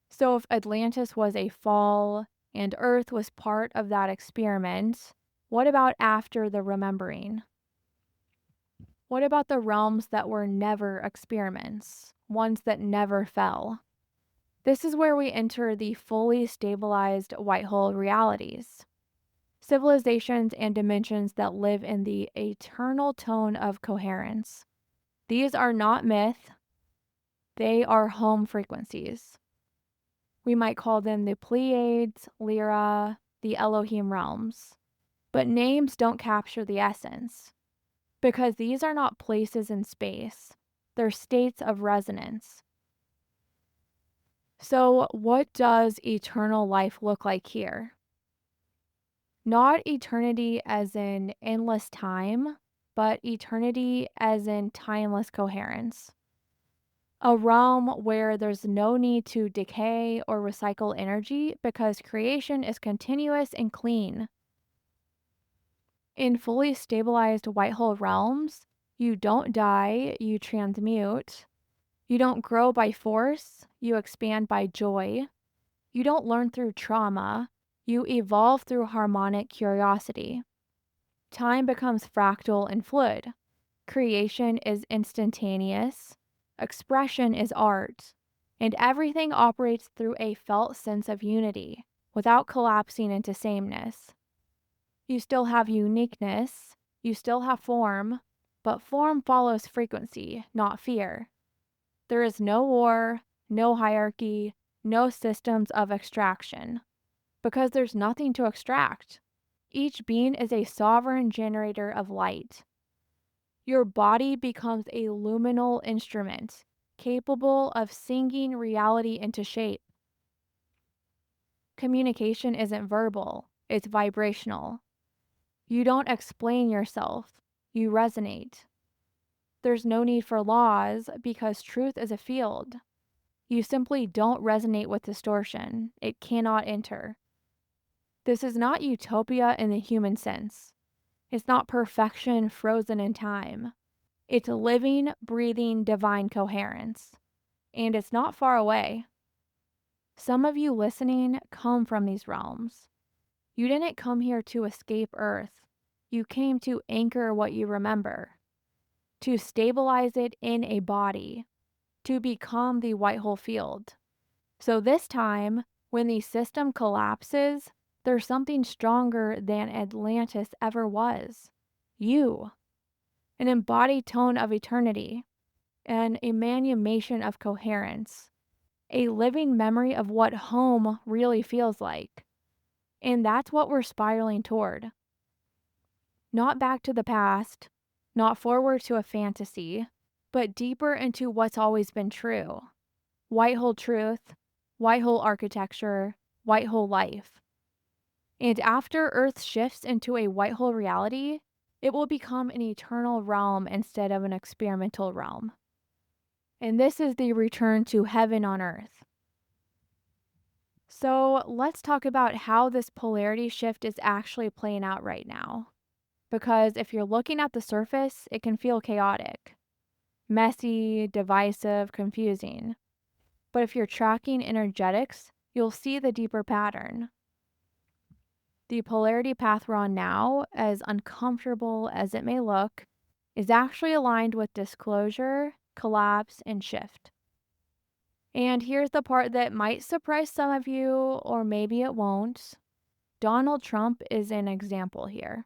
So if Atlantis was a fall and Earth was part of that experiment, what about after the remembering? What about the realms that were never experiments, ones that never fell? This is where we enter the fully stabilized white hole realities. Civilizations and dimensions that live in the eternal tone of coherence. These are not myth, they are home frequencies. We might call them the Pleiades, Lyra, the Elohim realms. But names don't capture the essence, because these are not places in space, they're states of resonance. So, what does eternal life look like here? Not eternity as in endless time, but eternity as in timeless coherence. A realm where there's no need to decay or recycle energy because creation is continuous and clean. In fully stabilized white hole realms, you don't die, you transmute. You don't grow by force, you expand by joy. You don't learn through trauma, you evolve through harmonic curiosity. Time becomes fractal and fluid. Creation is instantaneous. Expression is art. And everything operates through a felt sense of unity, without collapsing into sameness. You still have uniqueness, You still have form, but form follows frequency, not fear. There is no war, no hierarchy, no systems of extraction, because there's nothing to extract. Each being is a sovereign generator of light. Your body becomes a luminal instrument, capable of singing reality into shape. Communication isn't verbal, it's vibrational. You don't explain yourself, you resonate. There's no need for laws because truth is a field. You simply don't resonate with distortion, it cannot enter. This is not utopia in the human sense. It's not perfection frozen in time. It's living, breathing, divine coherence. And it's not far away. Some of you listening come from these realms. You didn't come here to escape Earth. You came to anchor what you remember, to stabilize it in a body, to become the white hole field. So this time, when the system collapses, there's something stronger than Atlantis ever was. You. An embodied tone of eternity, an emanation of coherence, a living memory of what home really feels like. And that's what we're spiraling toward. Not back to the past, not forward to a fantasy, but deeper into what's always been true. White hole truth, white hole architecture, white hole life. And after Earth shifts into a white hole reality, it will become an eternal realm instead of an experimental realm. And this is the return to heaven on Earth. So let's talk about how this polarity shift is actually playing out right now. Because if you're looking at the surface, it can feel chaotic, messy, divisive, confusing. But if you're tracking energetics, you'll see the deeper pattern. The polarity path we're on now, as uncomfortable as it may look, is actually aligned with disclosure, collapse, and shift. And here's the part that might surprise some of you, or maybe it won't. Donald Trump is an example here.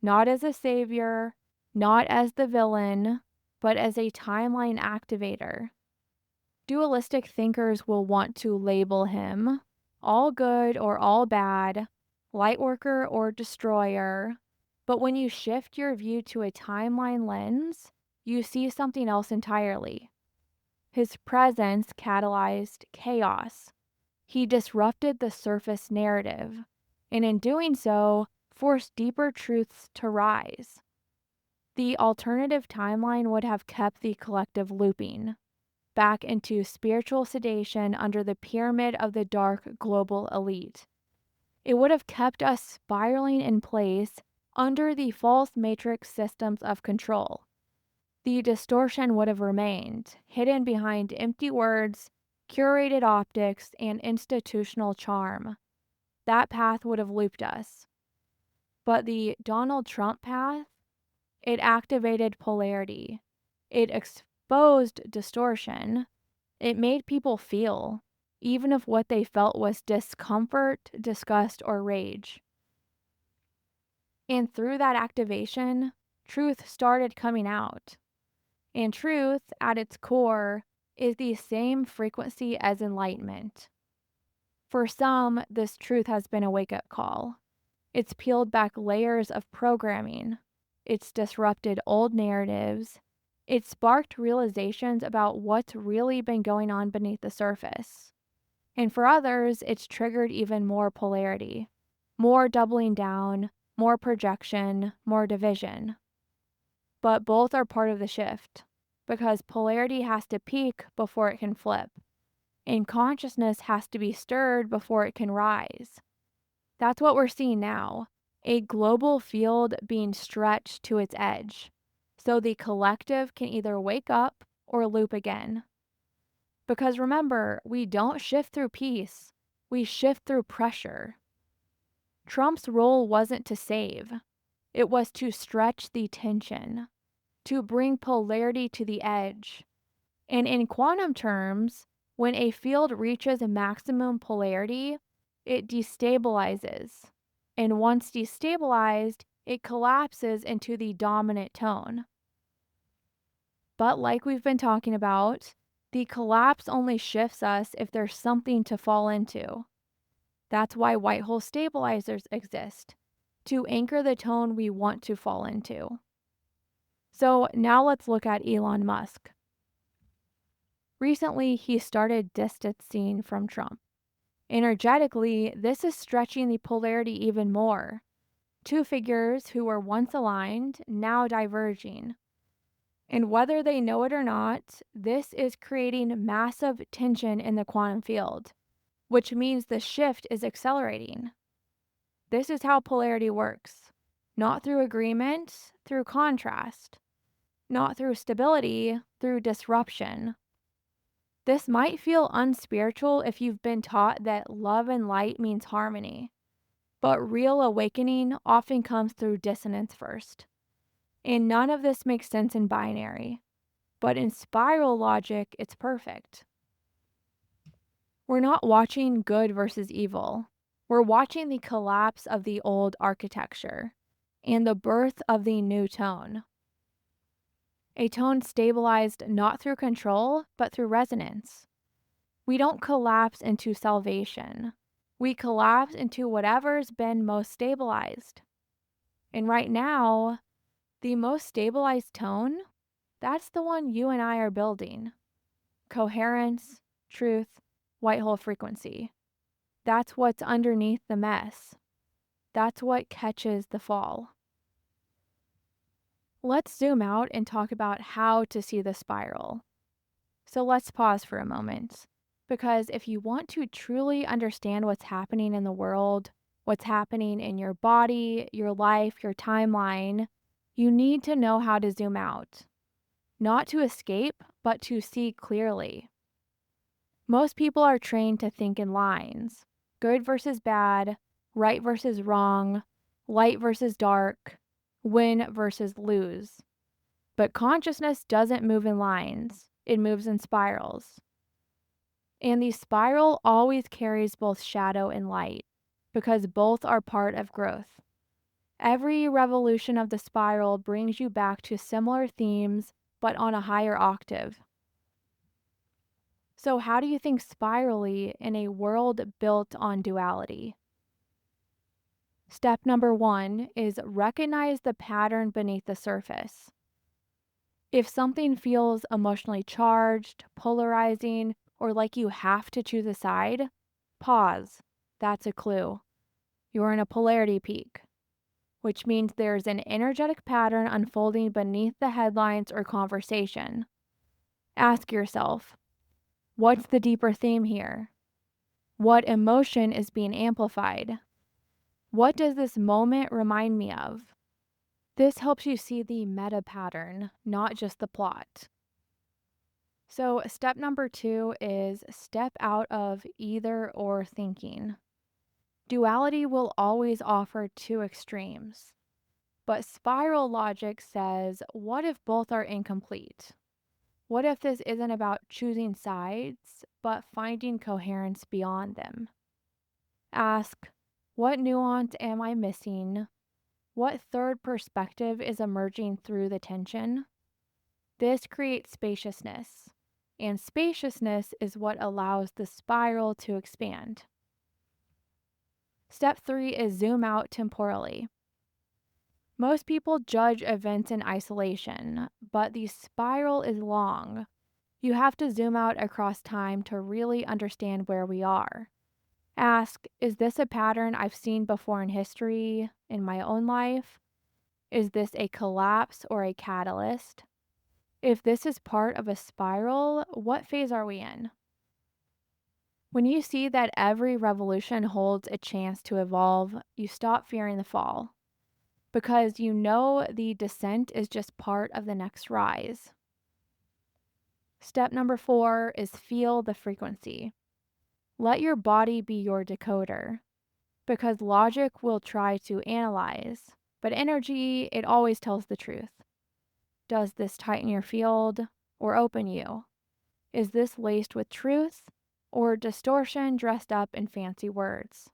Not as a savior, not as the villain, but as a timeline activator. Dualistic thinkers will want to label him all good or all bad, lightworker or destroyer. But when you shift your view to a timeline lens, you see something else entirely. His presence catalyzed chaos. He disrupted the surface narrative, and in doing so, forced deeper truths to rise. The alternative timeline would have kept the collective looping back into spiritual sedation under the pyramid of the dark global elite. It would have kept us spiraling in place under the false matrix systems of control. The distortion would have remained, hidden behind empty words, curated optics, and institutional charm. That path would have looped us. But the Donald Trump path, it activated polarity. It exposed distortion. It made people feel, even if what they felt was discomfort, disgust, or rage. And through that activation, truth started coming out. And truth, at its core, is the same frequency as enlightenment. For some, this truth has been a wake-up call. It's peeled back layers of programming. It's disrupted old narratives. It sparked realizations about what's really been going on beneath the surface. And for others, it's triggered even more polarity, more doubling down, more projection, more division. But both are part of the shift, because polarity has to peak before it can flip, and consciousness has to be stirred before it can rise. That's what we're seeing now, a global field being stretched to its edge, so the collective can either wake up or loop again. Because remember, we don't shift through peace, we shift through pressure. Trump's role wasn't to save, it was to stretch the tension, to bring polarity to the edge. And in quantum terms, when a field reaches a maximum polarity, it destabilizes. And once destabilized, it collapses into the dominant tone. But like we've been talking about, the collapse only shifts us if there's something to fall into. That's why white hole stabilizers exist, to anchor the tone we want to fall into. So now let's look at Elon Musk. Recently, he started distancing from Trump. Energetically, this is stretching the polarity even more. Two figures who were once aligned, now diverging. And whether they know it or not, this is creating massive tension in the quantum field, which means the shift is accelerating. This is how polarity works. Not through agreement, through contrast. Not through stability, through disruption. This might feel unspiritual if you've been taught that love and light means harmony, but real awakening often comes through dissonance first. And none of this makes sense in binary, but in spiral logic, it's perfect. We're not watching good versus evil. We're watching the collapse of the old architecture and the birth of the new tone. A tone stabilized not through control, but through resonance. We don't collapse into salvation. We collapse into whatever's been most stabilized. And right now, the most stabilized tone, that's the one you and I are building. Coherence, truth, white hole frequency. That's what's underneath the mess. That's what catches the fall. Let's zoom out and talk about how to see the spiral. So let's pause for a moment. Because if you want to truly understand what's happening in the world, what's happening in your body, your life, your timeline, you need to know how to zoom out. Not to escape, but to see clearly. Most people are trained to think in lines: good versus bad, right versus wrong, light versus dark, win versus lose. But consciousness doesn't move in lines, it moves in spirals. And the spiral always carries both shadow and light, because both are part of growth. Every revolution of the spiral brings you back to similar themes, but on a higher octave. So, how do you think spirally in a world built on duality? Step number 1 is recognize the pattern beneath the surface. If something feels emotionally charged, polarizing, or like you have to choose a side, pause. That's a clue. You're in a polarity peak, which means there's an energetic pattern unfolding beneath the headlines or conversation. Ask yourself, what's the deeper theme here? What emotion is being amplified? What does this moment remind me of? This helps you see the meta pattern, not just the plot. So, step number 2 is step out of either or thinking. Duality will always offer two extremes. But spiral logic says, what if both are incomplete? What if this isn't about choosing sides, but finding coherence beyond them? Ask, what nuance am I missing? What third perspective is emerging through the tension? This creates spaciousness, and spaciousness is what allows the spiral to expand. Step 3 is zoom out temporally. Most people judge events in isolation, but the spiral is long. You have to zoom out across time to really understand where we are. Ask, is this a pattern I've seen before in history, in my own life? Is this a collapse or a catalyst? If this is part of a spiral, what phase are we in? When you see that every revolution holds a chance to evolve, you stop fearing the fall, because you know the descent is just part of the next rise. Step number 4 is feel the frequency. Let your body be your decoder, because logic will try to analyze, but energy, it always tells the truth. Does this tighten your field or open you? Is this laced with truth or distortion dressed up in fancy words?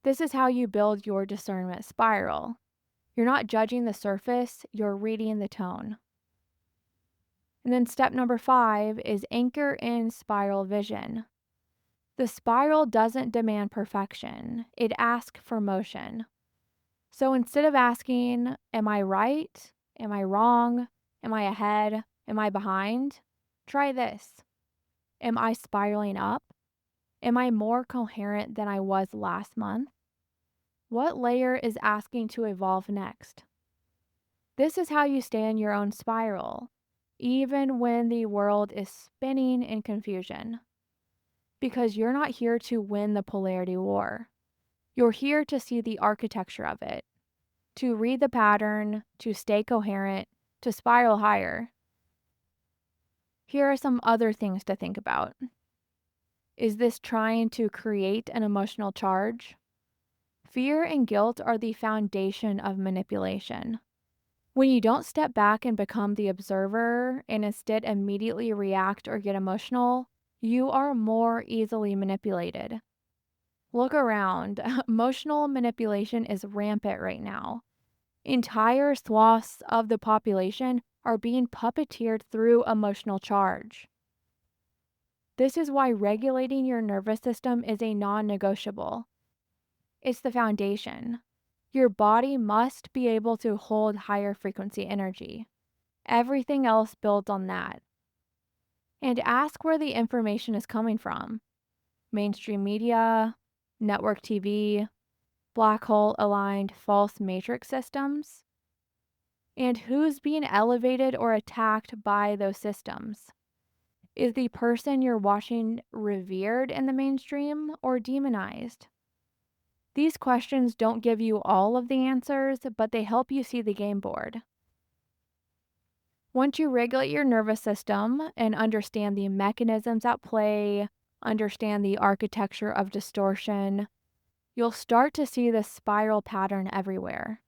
This is how you build your discernment spiral. You're not judging the surface, you're reading the tone. And then step number 5 is anchor in spiral vision. The spiral doesn't demand perfection, it asks for motion. So instead of asking, am I right? Am I wrong? Am I ahead? Am I behind? Try this. Am I spiraling up? Am I more coherent than I was last month? What layer is asking to evolve next? This is how you stay in your own spiral, even when the world is spinning in confusion. Because you're not here to win the polarity war. You're here to see the architecture of it, to read the pattern, to stay coherent, to spiral higher. Here are some other things to think about. Is this trying to create an emotional charge? Fear and guilt are the foundation of manipulation. When you don't step back and become the observer and instead immediately react or get emotional, you are more easily manipulated. Look around. Emotional manipulation is rampant right now. Entire swaths of the population are being puppeteered through emotional charge. This is why regulating your nervous system is a non negotiable. It's the foundation. Your body must be able to hold higher frequency energy. Everything else builds on that. And ask where the information is coming from. Mainstream media, network TV, black hole aligned false matrix systems. And who's being elevated or attacked by those systems? Is the person you're watching revered in the mainstream or demonized? These questions don't give you all of the answers, but they help you see the game board. Once you regulate your nervous system and understand the mechanisms at play, understand the architecture of distortion, you'll start to see the spiral pattern everywhere.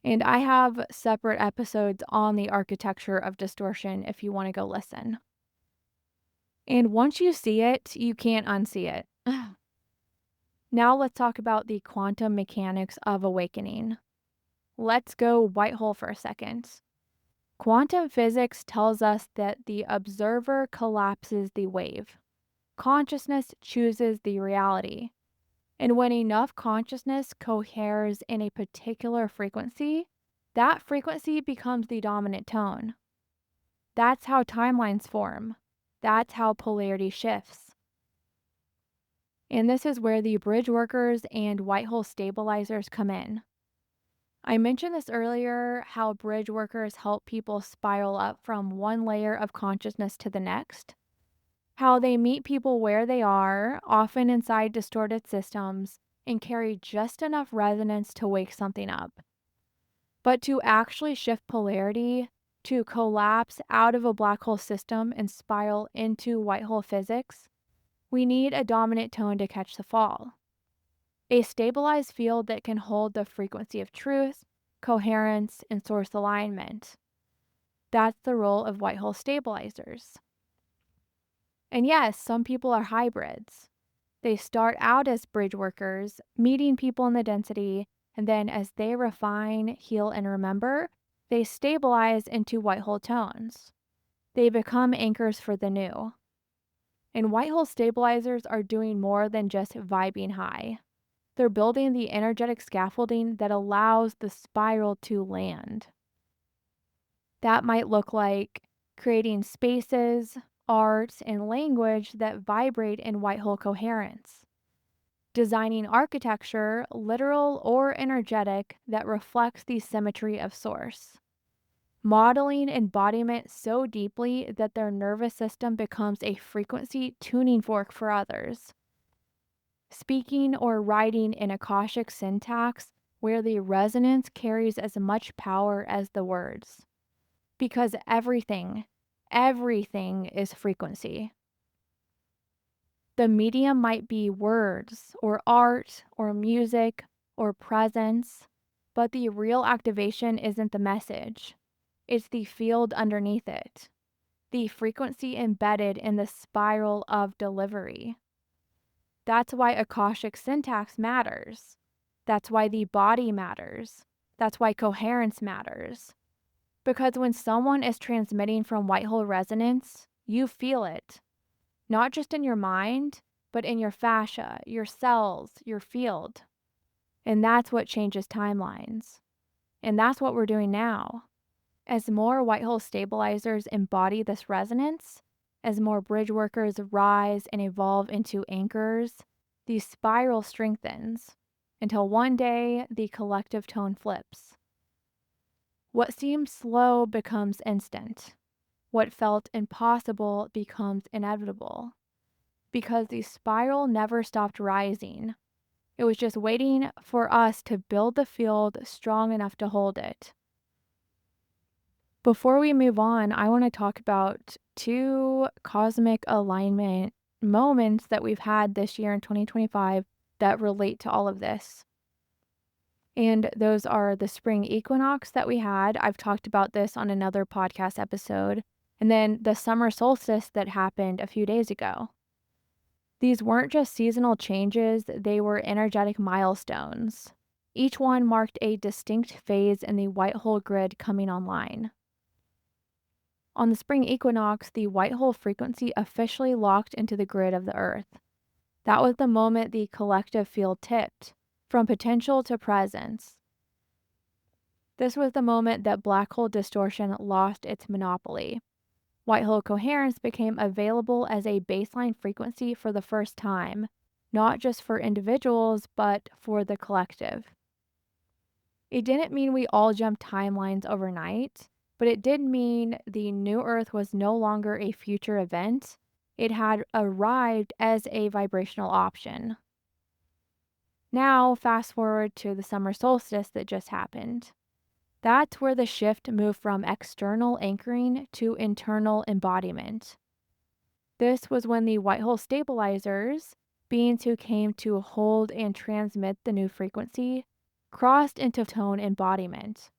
And I have separate episodes on the architecture of distortion if you want to go listen. And once you see it, you can't unsee it. Now let's talk about the quantum mechanics of awakening. Let's go white hole for a second. Quantum physics tells us that the observer collapses the wave. Consciousness chooses the reality. And when enough consciousness coheres in a particular frequency, that frequency becomes the dominant tone. That's how timelines form. That's how polarity shifts. And this is where the bridgeworkers and white hole stabilizers come in. I mentioned this earlier, how bridgeworkers help people spiral up from one layer of consciousness to the next. How they meet people where they are, often inside distorted systems, and carry just enough resonance to wake something up. But to actually shift polarity, to collapse out of a black hole system and spiral into white hole physics, we need a dominant tone to catch the fall. A stabilized field that can hold the frequency of truth, coherence, and source alignment. That's the role of white hole stabilizers. And yes, some people are hybrids. They start out as bridge workers, meeting people in the density, and then as they refine, heal, and remember, they stabilize into white hole tones. They become anchors for the new. And white hole stabilizers are doing more than just vibing high. They're building the energetic scaffolding that allows the spiral to land. That might look like creating spaces, art, and language that vibrate in white hole coherence. Designing architecture, literal or energetic, that reflects the symmetry of source. Modeling embodiment so deeply that their nervous system becomes a frequency tuning fork for others. Speaking or writing in Akashic syntax where the resonance carries as much power as the words. Because everything is frequency. The medium might be words or art or music or presence, but the real activation isn't the message. It's the field underneath it, the frequency embedded in the spiral of delivery. That's why Akashic syntax matters. That's why the body matters. That's why coherence matters. Because when someone is transmitting from white hole resonance, you feel it. Not just in your mind, but in your fascia, your cells, your field. And that's what changes timelines. And that's what we're doing now. As more white hole stabilizers embody this resonance, as more bridge workers rise and evolve into anchors, the spiral strengthens until one day the collective tone flips. What seems slow becomes instant. What felt impossible becomes inevitable. Because the spiral never stopped rising. It was just waiting for us to build the field strong enough to hold it. Before we move on, I want to talk about two cosmic alignment moments that we've had this year in 2025 that relate to all of this. And those are the spring equinox that we had. I've talked about this on another podcast episode. And then the summer solstice that happened a few days ago. These weren't just seasonal changes, they were energetic milestones. Each one marked a distinct phase in the white hole grid coming online. On the spring equinox, the white hole frequency officially locked into the grid of the Earth. That was the moment the collective field tipped, from potential to presence. This was the moment that black hole distortion lost its monopoly. White hole coherence became available as a baseline frequency for the first time, not just for individuals, but for the collective. It didn't mean we all jumped timelines overnight, but it did mean the new Earth was no longer a future event. It had arrived as a vibrational option. Now, fast forward to the summer solstice that just happened. That's where the shift moved from external anchoring to internal embodiment. This was when the white hole stabilizers, beings who came to hold and transmit the new frequency, crossed into tone embodiment.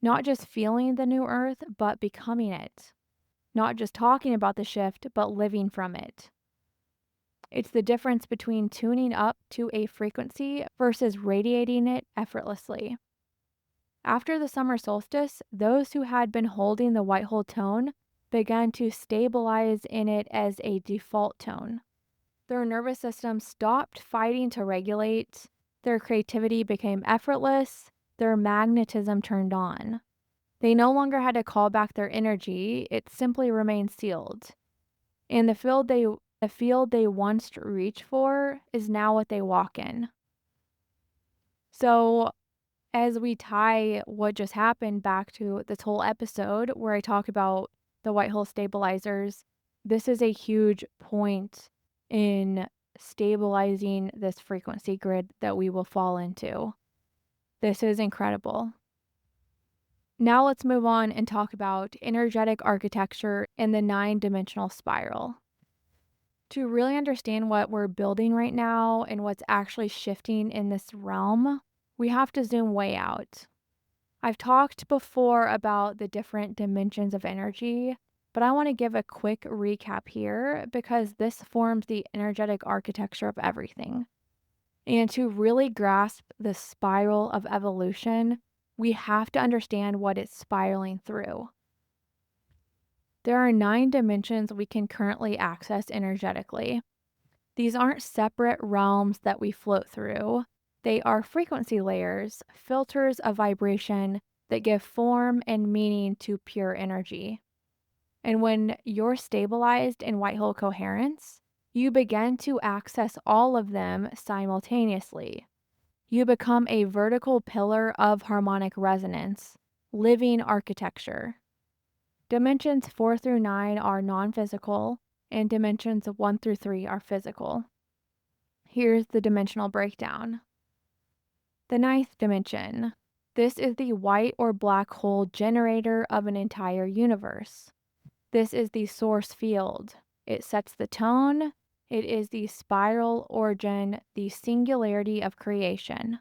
Not just feeling the new earth, but becoming it. Not just talking about the shift, but living from it. It's the difference between tuning up to a frequency versus radiating it effortlessly. After the summer solstice, those who had been holding the white hole tone began to stabilize in it as a default tone. Their nervous system stopped fighting to regulate, their creativity became effortless, their magnetism turned on. They no longer had to call back their energy, it simply remained sealed. And the field they once reached for is now what they walk in. So, as we tie what just happened back to this whole episode where I talk about the white hole stabilizers, this is a huge point in stabilizing this frequency grid that we will fall into. This is incredible. Now let's move on and talk about energetic architecture in the 9-dimensional spiral. To really understand what we're building right now and what's actually shifting in this realm, we have to zoom way out. I've talked before about the different dimensions of energy, but I want to give a quick recap here because this forms the energetic architecture of everything. And to really grasp the spiral of evolution, we have to understand what it's spiraling through. There are 9 dimensions we can currently access energetically. These aren't separate realms that we float through. They are frequency layers, filters of vibration that give form and meaning to pure energy. And when you're stabilized in white hole coherence, you begin to access all of them simultaneously. You become a vertical pillar of harmonic resonance, living architecture. Dimensions 4 through 9 are non-physical, and dimensions 1 through 3 are physical. Here's the dimensional breakdown. The 9th dimension. This is the white or black hole generator of an entire universe. This is the source field. It sets the tone. It is the spiral origin, the singularity of creation.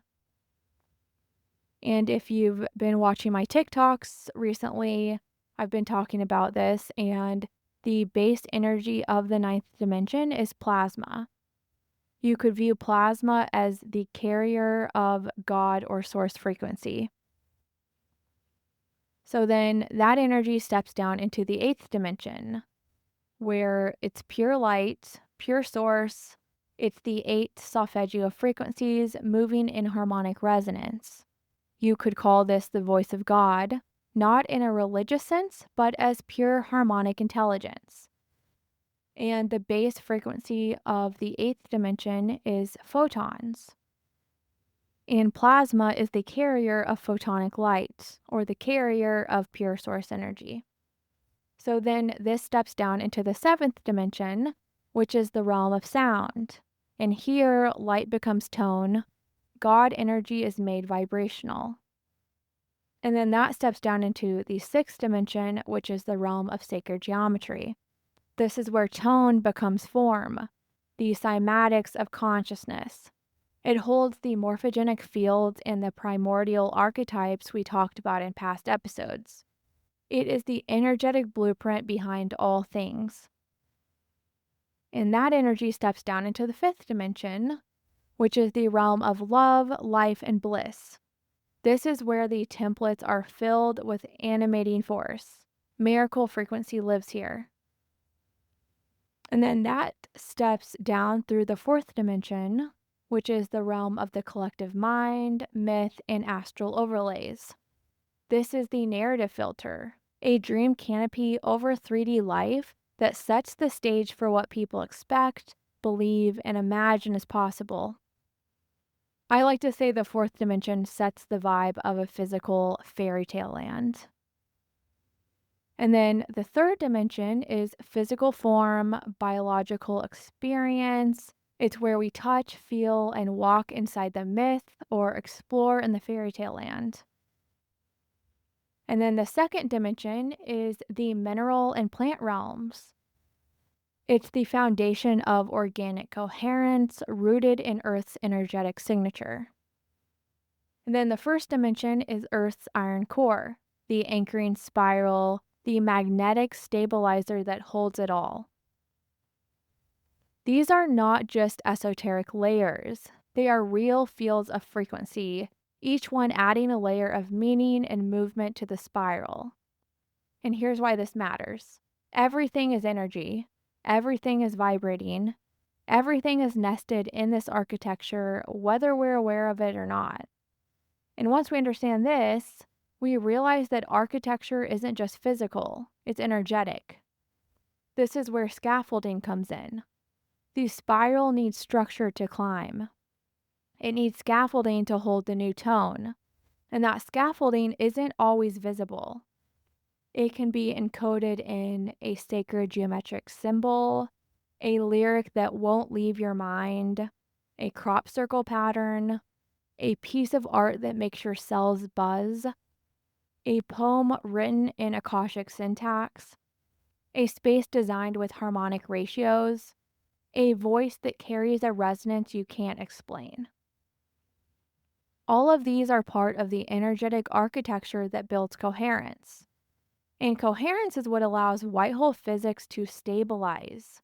And if you've been watching my TikToks recently, I've been talking about this, and the base energy of the 9th dimension is plasma. You could view plasma as the carrier of God or source frequency. So then that energy steps down into the eighth dimension, where it's pure light, pure source. It's the eight solfeggio frequencies moving in harmonic resonance. You could call this the voice of God, not in a religious sense, but as pure harmonic intelligence. And the base frequency of the eighth dimension is photons. And plasma is the carrier of photonic light, or the carrier of pure source energy. So then this steps down into the seventh dimension, which is the realm of sound. And here, light becomes tone. God energy is made vibrational. And then that steps down into the sixth dimension, which is the realm of sacred geometry. This is where tone becomes form, the cymatics of consciousness. It holds the morphogenic fields and the primordial archetypes we talked about in past episodes. It is the energetic blueprint behind all things. And that energy steps down into the fifth dimension, which is the realm of love, life, and bliss. This is where the templates are filled with animating force. Miracle frequency lives here. And then that steps down through the fourth dimension, which is the realm of the collective mind, myth, and astral overlays. This is the narrative filter, a dream canopy over 3D life that sets the stage for what people expect, believe, and imagine is possible. I like to say the fourth dimension sets the vibe of a physical fairy tale land. And then the third dimension is physical form, biological experience. It's where we touch, feel, and walk inside the myth or explore in the fairy tale land. And then the second dimension is the mineral and plant realms. It's the foundation of organic coherence rooted in Earth's energetic signature. And then the first dimension is Earth's iron core, the anchoring spiral, the magnetic stabilizer that holds it all. These are not just esoteric layers, they are real fields of frequency, each one adding a layer of meaning and movement to the spiral. And here's why this matters. Everything is energy, everything is vibrating, everything is nested in this architecture, whether we're aware of it or not. And once we understand this, we realize that architecture isn't just physical, it's energetic. This is where scaffolding comes in. The spiral needs structure to climb. It needs scaffolding to hold the new tone. And that scaffolding isn't always visible. It can be encoded in a sacred geometric symbol, a lyric that won't leave your mind, a crop circle pattern, a piece of art that makes your cells buzz, a poem written in Akashic syntax, a space designed with harmonic ratios, a voice that carries a resonance you can't explain. All of these are part of the energetic architecture that builds coherence. And coherence is what allows white hole physics to stabilize.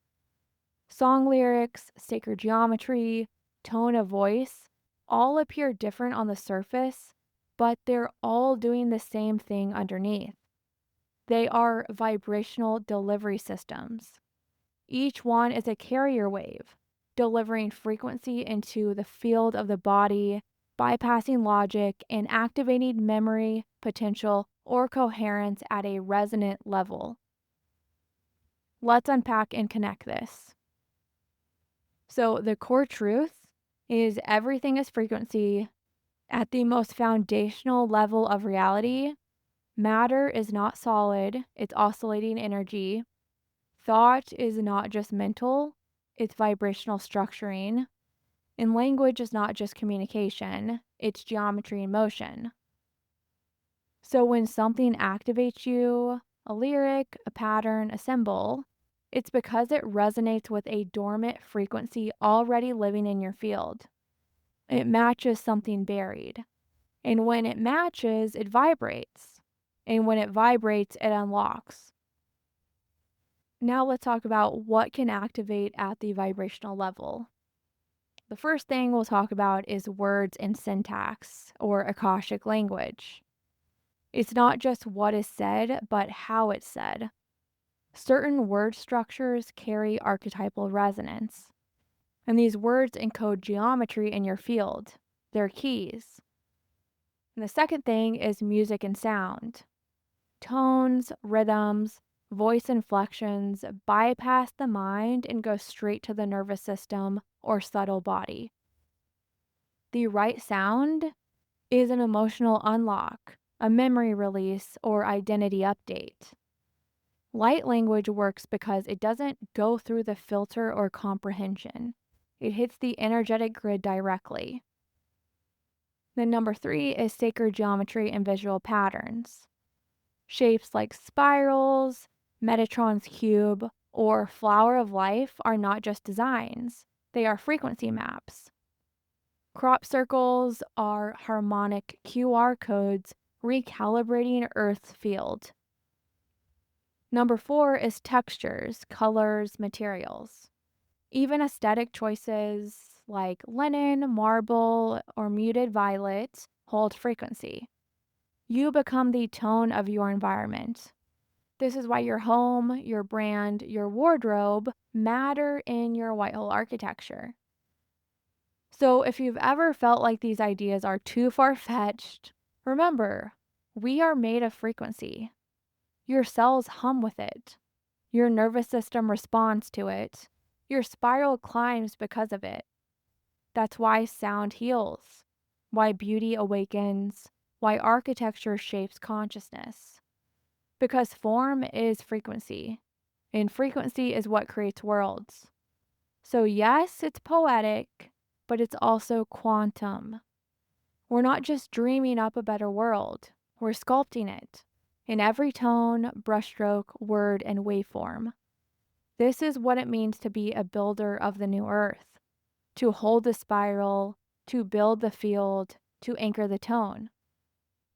Song lyrics, sacred geometry, tone of voice all appear different on the surface, but they're all doing the same thing underneath. They are vibrational delivery systems. Each one is a carrier wave, delivering frequency into the field of the body, bypassing logic and activating memory, potential, or coherence at a resonant level. Let's unpack and connect this. So, the core truth is everything is frequency. At the most foundational level of reality, matter is not solid, it's oscillating energy. Thought is not just mental, it's vibrational structuring. And language is not just communication, it's geometry in motion. So when something activates you, a lyric, a pattern, a symbol, it's because it resonates with a dormant frequency already living in your field. It matches something buried. And when it matches, it vibrates. And when it vibrates, it unlocks. Now let's talk about what can activate at the vibrational level. The first thing we'll talk about is words and syntax, or Akashic language. It's not just what is said, but how it's said. Certain word structures carry archetypal resonance, and these words encode geometry in your field. They're keys. And the second thing is music and sound. Tones, rhythms, voice inflections bypass the mind and go straight to the nervous system or subtle body. The right sound is an emotional unlock, a memory release, or identity update. Light language works because it doesn't go through the filter or comprehension. It hits the energetic grid directly. Then number 3 is sacred geometry and visual patterns. Shapes like spirals, Metatron's cube, or flower of life are not just designs. They are frequency maps. Crop circles are harmonic QR codes recalibrating Earth's field. Number 4 is textures, colors, materials. Even aesthetic choices like linen, marble, or muted violet hold frequency. You become the tone of your environment. This is why your home, your brand, your wardrobe matter in your white hole architecture. So if you've ever felt like these ideas are too far-fetched, remember, we are made of frequency. Your cells hum with it. Your nervous system responds to it. Your spiral climbs because of it. That's why sound heals, why beauty awakens, why architecture shapes consciousness. Because form is frequency, and frequency is what creates worlds. So yes, it's poetic, but it's also quantum. We're not just dreaming up a better world, we're sculpting it in every tone, brushstroke, word, and waveform. This is what it means to be a builder of the new earth, to hold the spiral, to build the field, to anchor the tone.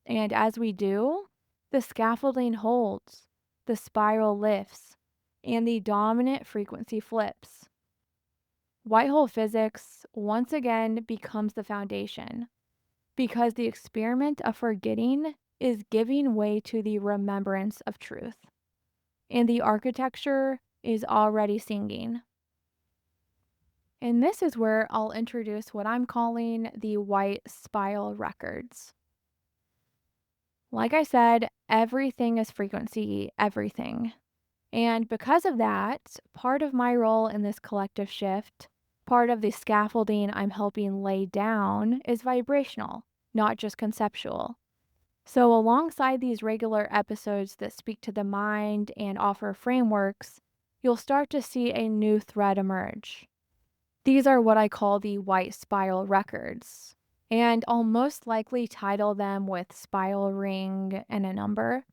And as we do, the scaffolding holds, the spiral lifts, and the dominant frequency flips. White hole physics once again becomes the foundation, because the experiment of forgetting is giving way to the remembrance of truth, and the architecture is already singing. And this is where I'll introduce what I'm calling the white spiral records. Like I said, everything is frequency, everything. And because of that, part of my role in this collective shift, part of the scaffolding I'm helping lay down, is vibrational, not just conceptual. So, alongside these regular episodes that speak to the mind and offer frameworks, you'll start to see a new thread emerge. These are what I call the white spiral records, and I'll most likely title them with spiral ring and a number.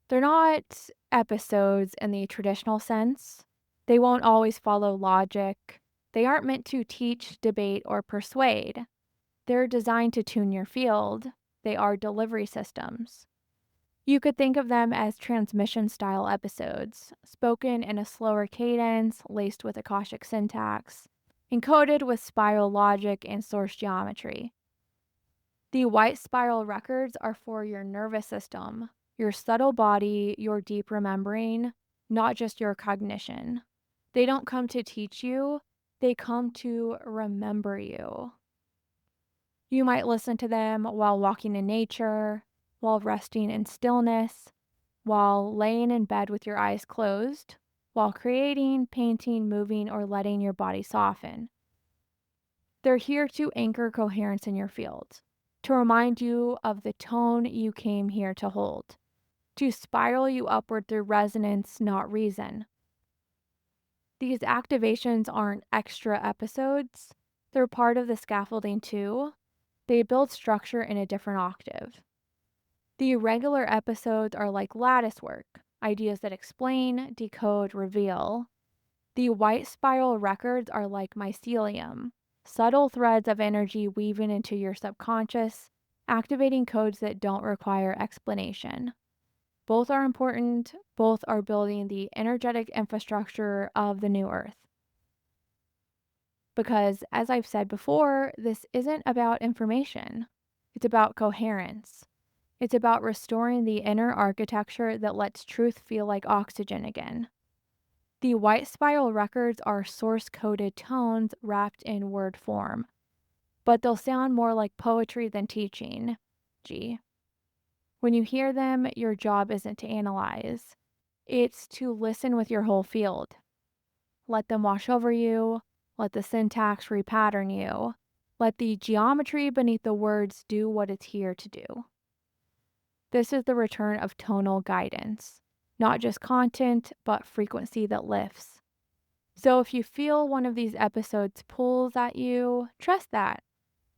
They're not episodes in the traditional sense. They won't always follow logic. They aren't meant to teach, debate, or persuade. They're designed to tune your field. They are delivery systems. You could think of them as transmission style episodes, spoken in a slower cadence, laced with Akashic syntax, encoded with spiral logic and source geometry. The white spiral records are for your nervous system, your subtle body, your deep remembering, not just your cognition. They don't come to teach you, they come to remember you. You might listen to them while walking in nature, while resting in stillness, while laying in bed with your eyes closed, while creating, painting, moving, or letting your body soften. They're here to anchor coherence in your field, to remind you of the tone you came here to hold, to spiral you upward through resonance, not reason. These activations aren't extra episodes, they're part of the scaffolding too. They build structure in a different octave. The regular episodes are like lattice work, ideas that explain, decode, reveal. The white spiral records are like mycelium, subtle threads of energy weaving into your subconscious, activating codes that don't require explanation. Both are important, both are building the energetic infrastructure of the new earth. Because, as I've said before, this isn't about information, it's about coherence. It's about restoring the inner architecture that lets truth feel like oxygen again. The white spiral records are source coded tones wrapped in word form, but they'll sound more like poetry than teaching. G. When you hear them, your job isn't to analyze, it's to listen with your whole field. Let them wash over you, let the syntax repattern you, let the geometry beneath the words do what it's here to do. This is the return of tonal guidance, not just content, but frequency that lifts. So if you feel one of these episodes pulls at you, trust that.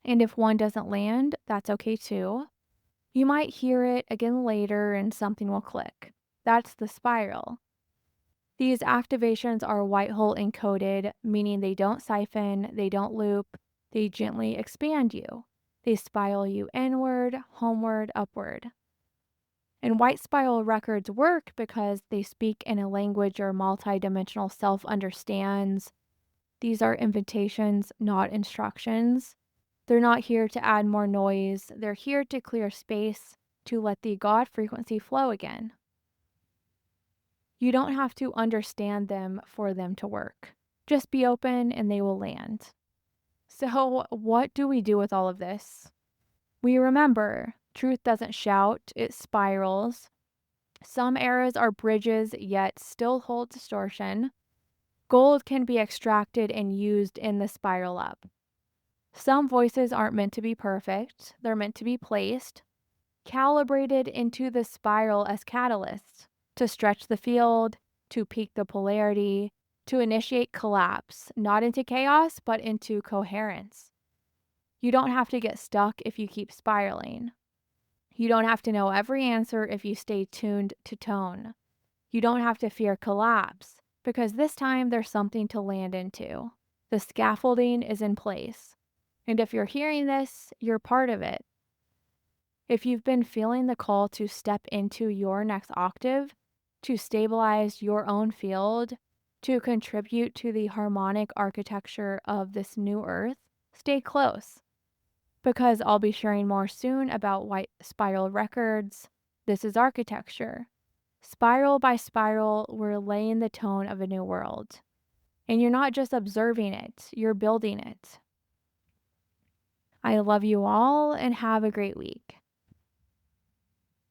And if one doesn't land, that's okay too. You might hear it again later and something will click. That's the spiral. These activations are white hole encoded, meaning they don't siphon, they don't loop, they gently expand you. They spiral you inward, homeward, upward. And white spiral records work because they speak in a language your multidimensional self understands. These are invitations, not instructions. They're not here to add more noise, they're here to clear space, to let the God frequency flow again. You don't have to understand them for them to work. Just be open and they will land. So, what do we do with all of this? We remember truth doesn't shout, it spirals. Some eras are bridges, yet still hold distortion. Gold can be extracted and used in the spiral up. Some voices aren't meant to be perfect, they're meant to be placed, calibrated into the spiral as catalysts to stretch the field, to peak the polarity, to initiate collapse, not into chaos, but into coherence. You don't have to get stuck if you keep spiraling. You don't have to know every answer if you stay tuned to tone. You don't have to fear collapse, because this time there's something to land into. The scaffolding is in place. And if you're hearing this, you're part of it. If you've been feeling the call to step into your next octave, to stabilize your own field, to contribute to the harmonic architecture of this new earth, stay close. Because I'll be sharing more soon about white spiral records. This is architecture. Spiral by spiral, we're laying the tone of a new world. And you're not just observing it, you're building it. I love you all and have a great week.